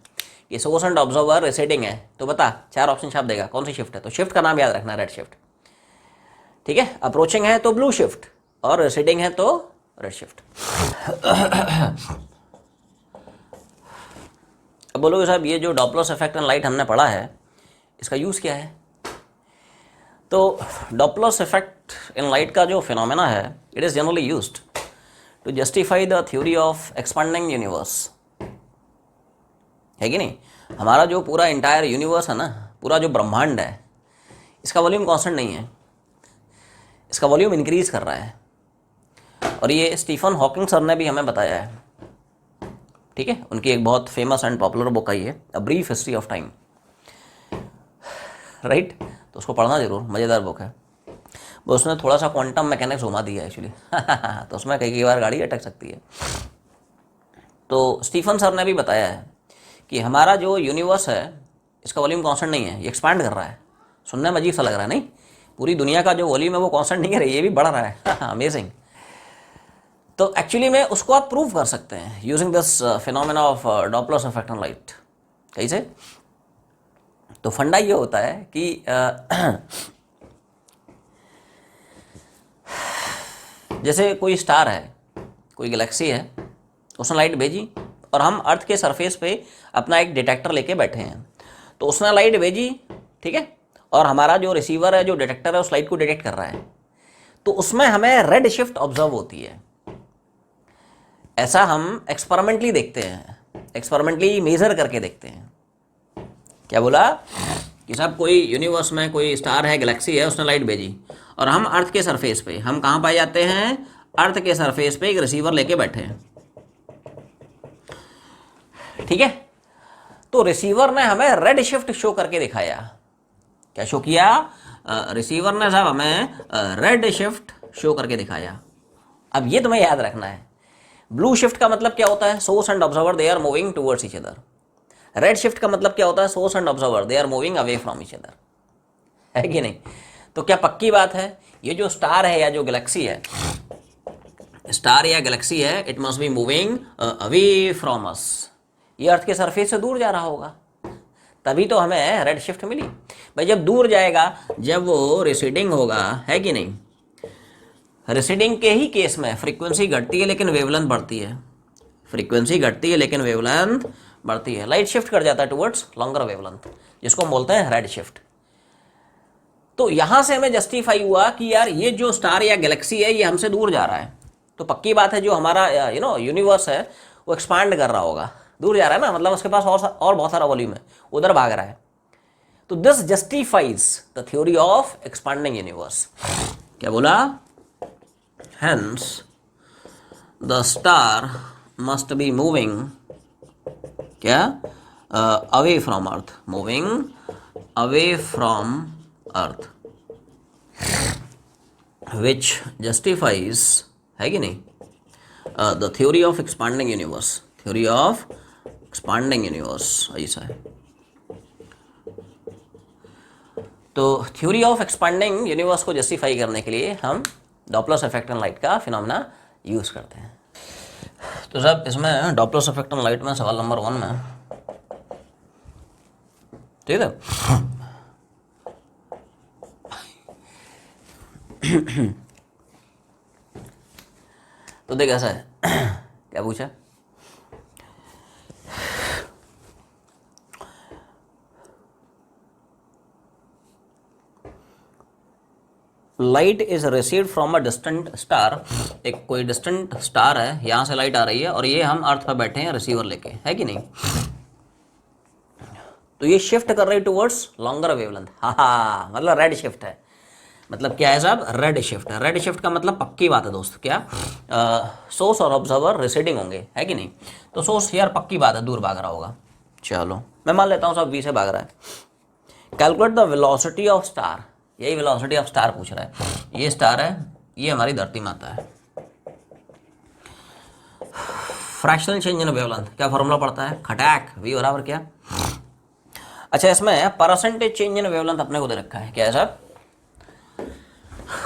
कि सोर्स एंड ऑब्जर्वर रिसीडिंग है तो बता 4 ऑप्शन छाप देगा कौन सी शिफ्ट है, तो शिफ्ट का नाम याद रखना रेड शिफ्ट, ठीक है। अप्रोचिंग है तो ब्लू शिफ्ट और रिसीडिंग है तो रेड शिफ्ट। अब बोलोगे साहब ये जो डॉपलर इफेक्ट एंड लाइट हमने पढ़ा है इसका यूज़ क्या है। तो डॉपलर इफेक्ट इन लाइट का जो फिनोमेना है it is generally used to justify the theory of expanding universe, है कि नहीं। हमारा जो पूरा इंटायर यूनिवर्स है ना, पूरा जो ब्रह्मांड है, इसका वॉल्यूम कांस्टेंट नहीं है, इसका वॉल्यूम इंक्रीज कर रहा है। और ये स्टीफन हॉकिंग सर ने भी हमें बताया है, ठीक है। उनकी एक बहुत फेमस एंड पॉपुलर बुक आई है a brief history of time, right. तो उसको पढ़ना जरूर, मज़ेदार बुक है। वो उसने थोड़ा सा क्वांटम मैकेनिक्स घुमा दिया एक्चुअली तो उसमें कई बार गाड़ी अटक सकती है। तो स्टीफन सर ने भी बताया है कि हमारा जो यूनिवर्स है इसका वॉल्यूम कांस्टेंट नहीं है, ये एक्सपैंड कर रहा है। सुनने में अजीब सा लग रहा है नहीं, पूरी दुनिया का जो वॉल्यूम है वो कांस्टेंट नहीं है, ये भी बढ़ रहा है अमेजिंग। तो एक्चुअली में उसको आप प्रूव कर सकते हैं using this phenomena of Doppler effect on light. कैसे, तो फंडा ये होता है कि जैसे कोई स्टार है, कोई गैलेक्सी है, उसने लाइट भेजी और हम अर्थ के सरफेस पे अपना एक डिटेक्टर लेके बैठे हैं। तो उसने लाइट भेजी, ठीक है, और हमारा जो रिसीवर है, जो डिटेक्टर है, उस लाइट को डिटेक्ट कर रहा है। तो उसमें हमें रेड शिफ्ट ऑब्जर्व होती है। ऐसा हम एक्सपेरिमेंटली देखते हैं, एक्सपेरिमेंटली मेजर करके देखते हैं। क्या बोला कि साहब कोई यूनिवर्स में कोई स्टार है, गैलेक्सी है, उसने लाइट भेजी और हम अर्थ के सरफेस पे, हम कहाँ पाए जाते हैं, अर्थ के सरफेस पे एक रिसीवर लेके बैठे हैं, ठीक है। तो रिसीवर ने हमें रेड शिफ्ट शो करके दिखाया। क्या शो किया, रिसीवर ने साहब हमें रेड शिफ्ट शो करके दिखाया। अब ये तुम्हें याद रखना है, ब्लू शिफ्ट का मतलब क्या होता है, source and observer they are moving towards each other. Red shift का मतलब क्या होता है, source and observer they are moving away from each other, है कि नहीं। तो क्या पक्की बात है, ये जो स्टार है या जो गैलेक्सी है, स्टार या गैलेक्सी है, it must be moving away from us. ये अर्थ के सरफेस से दूर जा रहा होगा, तभी तो हमें रेड शिफ्ट मिली। भाई जब दूर जाएगा, जब वो रिसीडिंग होगा, है कि नहीं। रिसीडिंग के ही केस में फ्रीक्वेंसी घटती है लेकिन वेवलेंथ बढ़ती है, फ्रीक्वेंसी घटती है लेकिन वेवलेंथ बढ़ती है। लाइट शिफ्ट कर जाता है टुवर्ड्स लॉन्गर वेवलेंथ, जिसको हम बोलते हैं रेड शिफ्ट। तो यहां से हमें जस्टिफाई हुआ कि यार ये जो स्टार या गैलेक्सी है ये हमसे दूर जा रहा है, तो पक्की बात है जो हमारा यूनिवर्स है वो एक्सपांड कर रहा होगा, दूर जा रहा है ना, मतलब उसके पास और बहुत सारा वॉल्यूम है, उधर भाग रहा है। तो this justifies the theory of expanding universe. क्या बोला, hence the star must be moving, क्या, away from earth, moving away from earth, which justifies, है कि नहीं, the theory of expanding universe, theory of expanding universe, ऐसा है। तो थ्योरी ऑफ एक्सपांडिंग यूनिवर्स को जस्टिफाई करने के लिए हम डॉपलर इफेक्ट ऑन लाइट का फिनोमेना यूज करते हैं। तो साहब इसमें डॉपलर इफेक्ट ऑन लाइट में सवाल नंबर 1 में, ठीक है, तो देख ऐसा है क्या पूछा, light is received from a distant star. एक कोई डिस्टेंट स्टार है, यहाँ से लाइट आ रही है और ये हम अर्थ पर बैठे हैं रिसीवर लेके, है कि नहीं। तो ये शिफ्ट कर रही टुवर्ड्स लॉन्गर वेवलेंथ, हाँ मतलब रेड शिफ्ट है। मतलब क्या है साहब, रेड शिफ्ट है। रेड शिफ्ट का मतलब पक्की बात है दोस्त, क्या, सोर्स और ऑब्जर्वर रिसीडिंग होंगे, है कि नहीं। तो सोर्स यार पक्की बात है दूर भाग रहा होगा, चलो मैं मान लेता हूँ सब v से भाग रहा है। Calculate the velocity of star, यही वेलोसिटी ऑफ स्टार पूछ रहा है। ये स्टार है, ये हमारी धरती माता है। फ्रैक्शनल चेंज इन वेवलेंथ, क्या फॉर्मूला पड़ता है, खटाक v बराबर क्या। अच्छा इसमें परसेंटेज चेंज इन वेवलेंथ अपने को दे रखा है, क्या है साहब,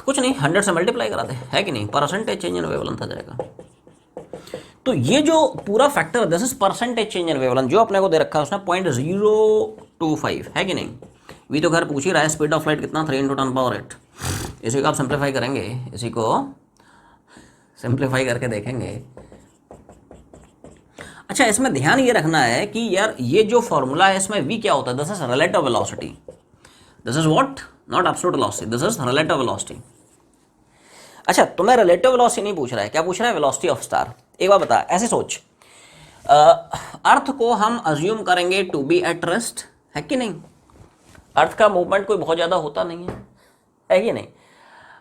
कुछ नहीं 100 से मल्टीप्लाई कराते है कि नहीं, परसेंटेज चेंज इन वेवलेंथ आ जाएगा। तो ये जो पूरा factor this is percentage change in wavelength जो अपने को दे रखा है उसने 0.025 है कि नहीं। वी तो खैर पूछ ही रहा है स्पीड ऑफ लाइट कितना 3 × 10⁸। इसी को आप सिंप्लीफाई करेंगे, इसी को सिंप्लीफाई करके देखेंगे। अच्छा इसमें ध्यान ये रखना है कि यार ये जो फॉर्मूला है इसमें v क्या होता है, this is relative velocity, this is what, not absolute velocity, this is relative velocity. अच्छा तुम्हें रिलेटिव वेलोसिटी नहीं पूछ रहा है, क्या पूछ रहा है, वेलोसिटी ऑफ स्टार। एक बार बता, ऐसे सोच, अर्थ को हम अज्यूम करेंगे टू बी एट रेस्ट, है कि नहीं। अर्थ का मूवमेंट कोई बहुत ज़्यादा होता नहीं है कि नहीं,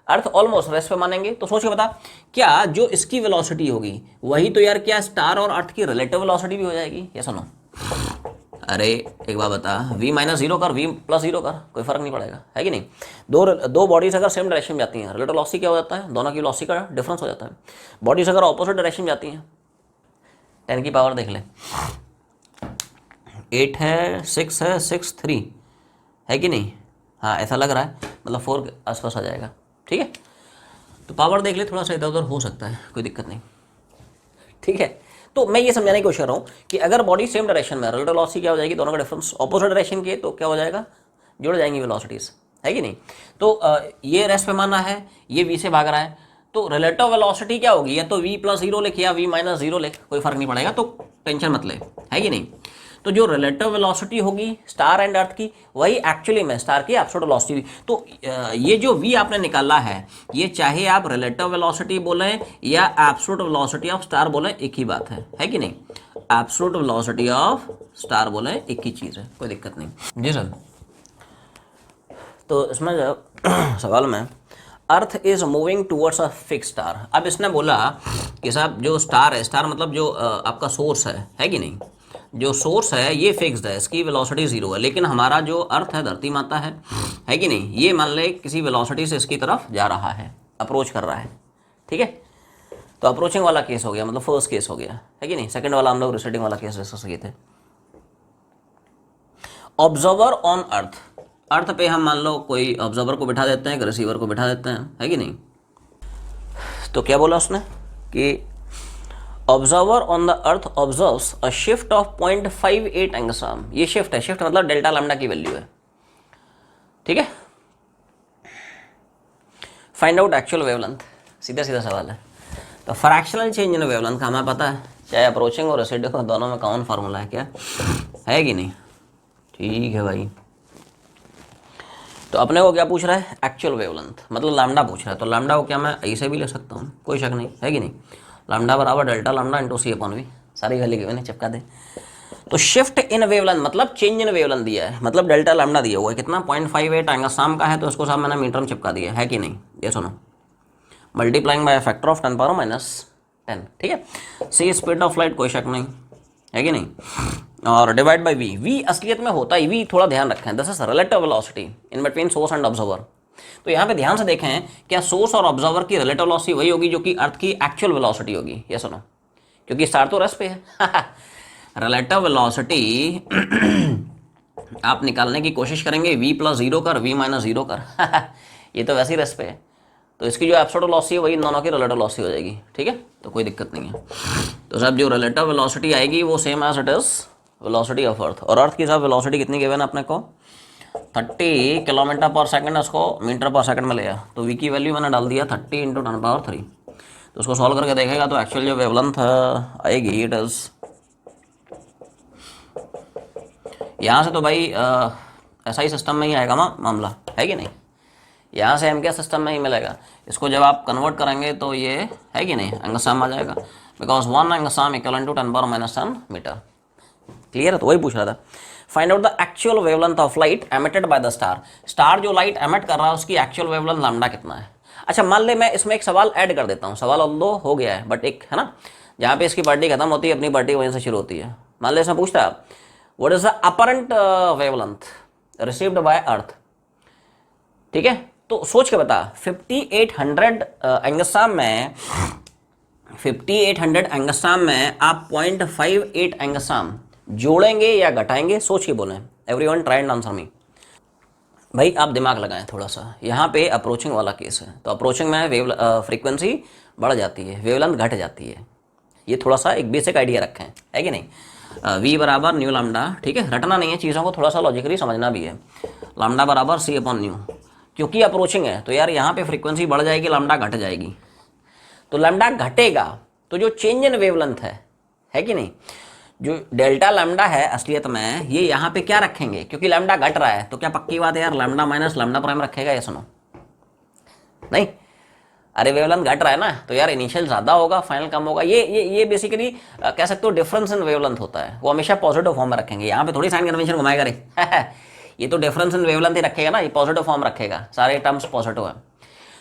अर्थ ऑलमोस्ट रेस्ट पे मानेंगे। तो सोच के बता, क्या जो इसकी वेलोसिटी होगी वही तो यार क्या स्टार और अर्थ की रिलेटिव वेलोसिटी भी हो जाएगी, ये सुनो। अरे एक बार बता, v - 0 कर, v + 0 कर, कोई फर्क नहीं पड़ेगा, है कि नहीं। दो बॉडीज अगर सेम डायरेक्शन में जाती हैं, रिलेटिव वेलोसिटी क्या हो जाता है, दोनों की वेलोसिटी का डिफरेंस हो जाता है। बॉडीज अगर ऑपोजिट डायरेक्शन में जाती हैं, 10 की पावर देख ले, 8 है 6 है 6 3 है कि नहीं, हाँ ऐसा लग रहा है, मतलब 4 के आसपास आ जाएगा, ठीक है। तो पावर देख ले, थोड़ा सा इधर उधर हो सकता है, कोई दिक्कत नहीं, ठीक है। तो मैं ये समझाने की कोशिश कर रहा हूँ कि अगर बॉडी सेम डायरेक्शन में, रिलेटिव वेलोसिटी क्या हो जाएगी, दोनों का डिफरेंस ऑपोजिट डायरेक्शन के, तो क्या हो जाएगा, जुड़ जाएंगी वेलोसिटीज, है कि नहीं। तो ये रेस्ट पे माना है, ये v से भाग रहा है, तो रिलेटिव वेलोसिटी क्या होगी, या तो v + 0 लिख या v - 0 लिख, कोई फर्क नहीं पड़ेगा, तो टेंशन मत ले, है कि नहीं। तो जो रिलेटिव वेलोसिटी होगी स्टार एंड अर्थ की, वही एक्चुअली में स्टार की एब्सोल्यूट वेलोसिटी। तो ये जो v आपने निकाला है, ये चाहे आप रिलेटिव वेलोसिटी बोलें या एब्सोल्यूट वेलोसिटी ऑफ स्टार बोलें, एक ही बात है कि नहीं। एब्सोल्यूट वेलोसिटी ऑफ स्टार बोलें, एक ही चीज़ है, कोई दिक्कत नहीं जी सर। तो इसमें जब सवाल में earth is moving towards a fix star, अब इसने बोला कि साहब जो स्टार है, स्टार मतलब जो आपका सोर्स है कि नहीं, जो सोर्स है ये फिक्स्ड है, इसकी वेलोसिटी 0 है, लेकिन हमारा जो अर्थ है, धरती माता है कि नहीं, ये मान ले किसी वेलोसिटी से इसकी तरफ जा रहा है, अप्रोच कर रहा है, ठीक है। तो अप्रोचिंग वाला केस हो गया, मतलब फर्स्ट केस हो गया, है कि नहीं। सेकंड वाला हम लोग रिसेटिंग वाला केस डिस्कस किए थे। ऑब्जर्वर ऑन अर्थ, अर्थ पे हम मान लो कोई ऑब्जर्वर को बिठा देते हैं, रिसीवर को बिठा देते हैं, है कि नहीं। तो क्या बोला उसने कि observer on the earth observes a shift of 0.58 angstrom, ये शिफ्ट है, शिफ्ट मतलब डेल्टा लैम्डा की वैल्यू है, ठीक है। फाइंड आउट एक्चुअल वेवलेंथ, सीधा सीधा सवाल है। तो फ्रैक्शनल चेंज इन वेवलेंथ का हमें पता है, चाहे अप्रोचिंग और रिसीडिंग दोनों में कॉमन फार्मूला है, क्या है कि नहीं, ठीक है भाई। तो अपने को क्या पूछ रहा है, एक्चुअल वेवलेंथ, मतलब लैम्डा पूछ रहा है। तो लैम्डा को क्या मैं ऐसे भी ले सकता हूँ, कोई शक नहीं, है कि नहीं। लैम्डा बराबर डेल्टा लैम्डा इंटू c/v, सारी वैल्यू गिवन है, चिपका दे। तो शिफ्ट इन वेवलेंथ मतलब चेंज इन वेवलेंथ दिया है, मतलब डेल्टा लैम्डा दिया हुआ है, कितना 0.58 एंगस्ट्रॉम का है, तो इसको साहब मैंने मीटर में चिपका दिया है कि नहीं, ये सुनो, मल्टीप्लाइंग बाय फैक्टर ऑफ 10⁻⁻10, ठीक है। सी स्पीड ऑफ लाइट, कोई शक नहीं, है कि नहीं, और डिवाइड बाय v असलियत में होता है, v थोड़ा ध्यान रखें, this is relative velocity in between source and observer. तो यहाँ पे ध्यान से देखें, क्या सोर्स और ऑब्जर्वर की रिलेटिव वेलोसिटी वही होगी जो कि अर्थ की एक्चुअल वेलोसिटी होगी, ये सुनो, क्योंकि स्टार तो रेस्ट पे है। रिलेटिव वेलोसिटी आप निकालने की कोशिश करेंगे, v + 0 कर, v - 0 कर। ये तो वैसे ही रेस्ट पे है, तो इसकी जो एब्सोल्यूट वेलोसिटी है वही दोनों की रिलेटिव वेलोसिटी हो जाएगी, ठीक है। तो कोई दिक्कत नहीं है। तो साहब जो रिलेटिव वेलोसिटी आएगी वो same as it is velocity of earth, और अर्थ की साहब वेलोसिटी कितनी गिवन है अपने को, 30 km/s, उसको मीटर/सेकंड में लिया, तो v की वैल्यू मैंने डाल दिया 30 × 10⁻3। तो उसको सॉल्व करके देखेगा तो एक्चुअल जो वेवलेंथ आएगी, इट इज यहाँ से तो भाई ऐसा ही सिस्टम में ही आएगा मामला, है कि नहीं। यहाँ से एम के सिस्टम में ही मिलेगा, इसको जब आप कन्वर्ट करेंगे तो ये है कि नहीं एंगस्ट्रॉम आ जाएगा, because 1 angstrom equal to 10⁻⁻10 metre. Clear है, तो वही पूछ रहा था। Find out the actual wavelength of light emitted by the star, star जो लाइट एमिट कर रहा है उसकी एक्चुअल वेवलेंथ लैम्डा कितना है। अच्छा मान ले मैं इसमें एक सवाल ऐड कर देता हूँ, सवाल ऑल्दो हो गया है बट एक है ना, जहाँ पे इसकी पार्टी खत्म होती है अपनी पार्टी वहीं से शुरू होती है। मान ले इसमें पूछता what is the apparent wavelength received by earth. ठीक है, तो सोच के बता 5800 एंगस्ट्रॉम में 5800 एंगस्ट्रॉम में आप 0.58 एंगस्ट्रॉम जोड़ेंगे या घटाएंगे, सोच के बोलें। Everyone try and answer me. भाई आप दिमाग लगाएं थोड़ा सा, यहाँ पे अप्रोचिंग वाला केस है, तो अप्रोचिंग में वेव फ्रीक्वेंसी बढ़ जाती है, वेवलेंथ घट जाती है। ये थोड़ा सा एक बेसिक आइडिया रखें, है कि नहीं। v बराबर न्यू लैम्डा, ठीक है, रटना नहीं है चीज़ों को, थोड़ा सा लॉजिकली समझना भी है। लैम्डा बराबर c अपॉन न्यू, क्योंकि अप्रोचिंग है तो यार यहाँ पे फ्रीक्वेंसी बढ़ जाएगी, लैम्डा घट जाएगी। तो लैम्डा घटेगा तो जो चेंज इन वेवलेंथ है कि नहीं, जो डेल्टा लैम्डा है असलियत में, ये यहाँ पे क्या रखेंगे, क्योंकि लैम्डा घट रहा है तो क्या पक्की बात है यार लैम्डा माइनस लैम्डा प्राइम रखेगा, ये सुनो नहीं। अरे वेवलेंथ घट रहा है ना, तो यार इनिशियल ज़्यादा होगा, फाइनल कम होगा। ये बेसिकली कह सकते हो डिफरेंस इन वेवलेंथ होता है, वो हमेशा पॉजिटिव फॉर्म में रखेंगे। यहाँ पे थोड़ी साइन कन्वेंशन घुमाएगा रे ये तो डिफरेंस इन वेवलेंथ ही रखेगा ना, ये पॉजिटिव फॉर्म रखेगा, सारे टर्म्स पॉजिटिव है।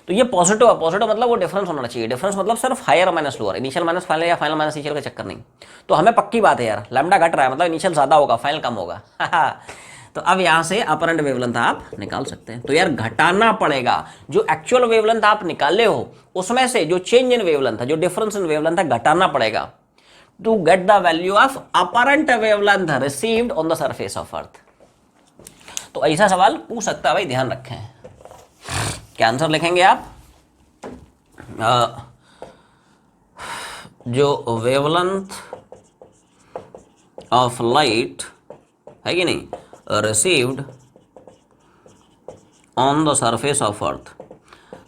तो ये पॉजिटिव है, पॉजिटिव मतलब वो डिफरेंस होना चाहिए। डिफरेंस मतलब सिर्फ higher minus lower, initial minus final या फाइनल माइनस इनिशियल का चक्कर नहीं। तो हमें पक्की बात है यार लैम्डा घट रहा है मतलब इनिशियल ज़्यादा होगा, फाइनल कम होगा तो अब यहाँ से अपरेंट वेवलेंथ आप निकाल सकते हैं। तो यार घटाना पड़ेगा, जो एक्चुअल वेवलेंथ आप निकाले हो उसमें से जो चेंज इन वेवलेंथ है, जो डिफरेंस इन वेवलेंथ है, घटाना पड़ेगा to get the value of apparent wavelength received on the surface of earth. तो ऐसा सवाल पूछ सकता है भाई, ध्यान रखें। क्या आंसर लिखेंगे आप? जो वेवलेंथ ऑफ लाइट है कि नहीं received on the surface of earth,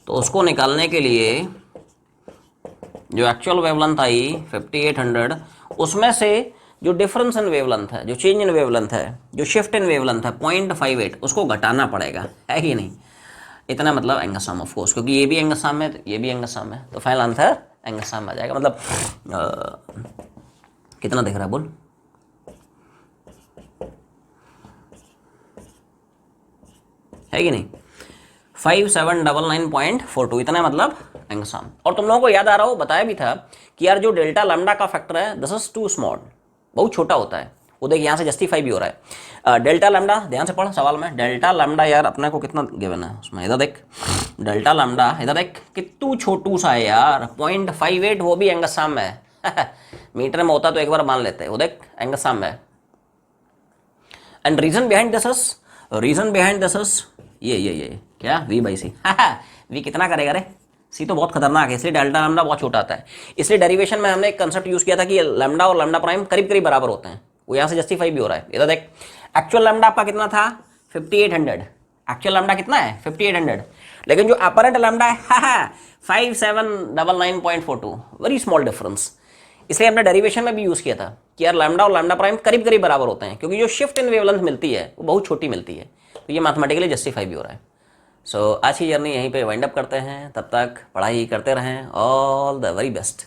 तो उसको निकालने के लिए जो एक्चुअल वेवलेंथ आई 5800, उसमें से जो डिफरेंस इन वेवलेंथ है, जो चेंज इन वेवलेंथ है, जो शिफ्ट इन वेवलेंथ है 0.58, उसको घटाना पड़ेगा, है कि नहीं। इतना मतलब एंगस्ट्रॉम ऑफ कोर्स, क्योंकि ये भी एंगस्ट्रॉम है ये भी एंगस्ट्रॉम है, तो फाइनल आंसर एंगस्ट्रॉम आ जाएगा। मतलब कितना दिख रहा है बोल? है कि नहीं 5799.42, इतना मतलब एंगस्ट्रॉम। और तुम लोगों को याद आ रहा हो, बताया भी था कि यार जो डेल्टा लैम्डा का फैक्टर है दिस इज टू स्मॉल, बहुत छोटा होता है। वो देख यहाँ से जस्टिफाई भी हो रहा है। डेल्टा लैम्डा ध्यान से पढ़ सवाल में, डेल्टा लैम्डा यार अपने को कितना गिवन है उसमें, इधर देख डेल्टा लैम्डा, इधर देख कितू छोटू सा है यार 0.58, वो भी एंगस्ट्रॉम में है मीटर में होता तो एक बार मान लेते हैं, वो देख एंगस्ट्रॉम में। And reason behind this is ये क्या v/c v कितना करेगा रे, सी तो बहुत खतरनाक है, इसलिए डेल्टा लैम्डा बहुत छोटा आता है। इसलिए डेरिवेशन में हमने एक कंसेप्ट यूज किया था कि लैम्डा और लैम्डा प्राइम करीब करीब बराबर होते हैं, वो यहाँ से जस्टिफाई भी हो रहा है। इधर देख एक्चुअल लैम्डा आपका कितना था 5800, एक्चुअल लैम्डा कितना है 5800, लेकिन जो अपरेंट लैम्डा है 5799.42, वेरी स्मॉल डिफरेंस। इसलिए हमने डेरिवेशन में भी यूज किया था कि यार लैम्डा और लैम्डा प्राइम करीब करीब बराबर होते हैं, क्योंकि जो शिफ्ट इन वेवलेंथ मिलती है वो बहुत छोटी मिलती है। तो ये मैथमेटिकली जस्टिफाई भी हो रहा है। सो आज की जर्नी यहीं पे वाइंड अप करते हैं, तब तक पढ़ाई करते रहें। All the very best.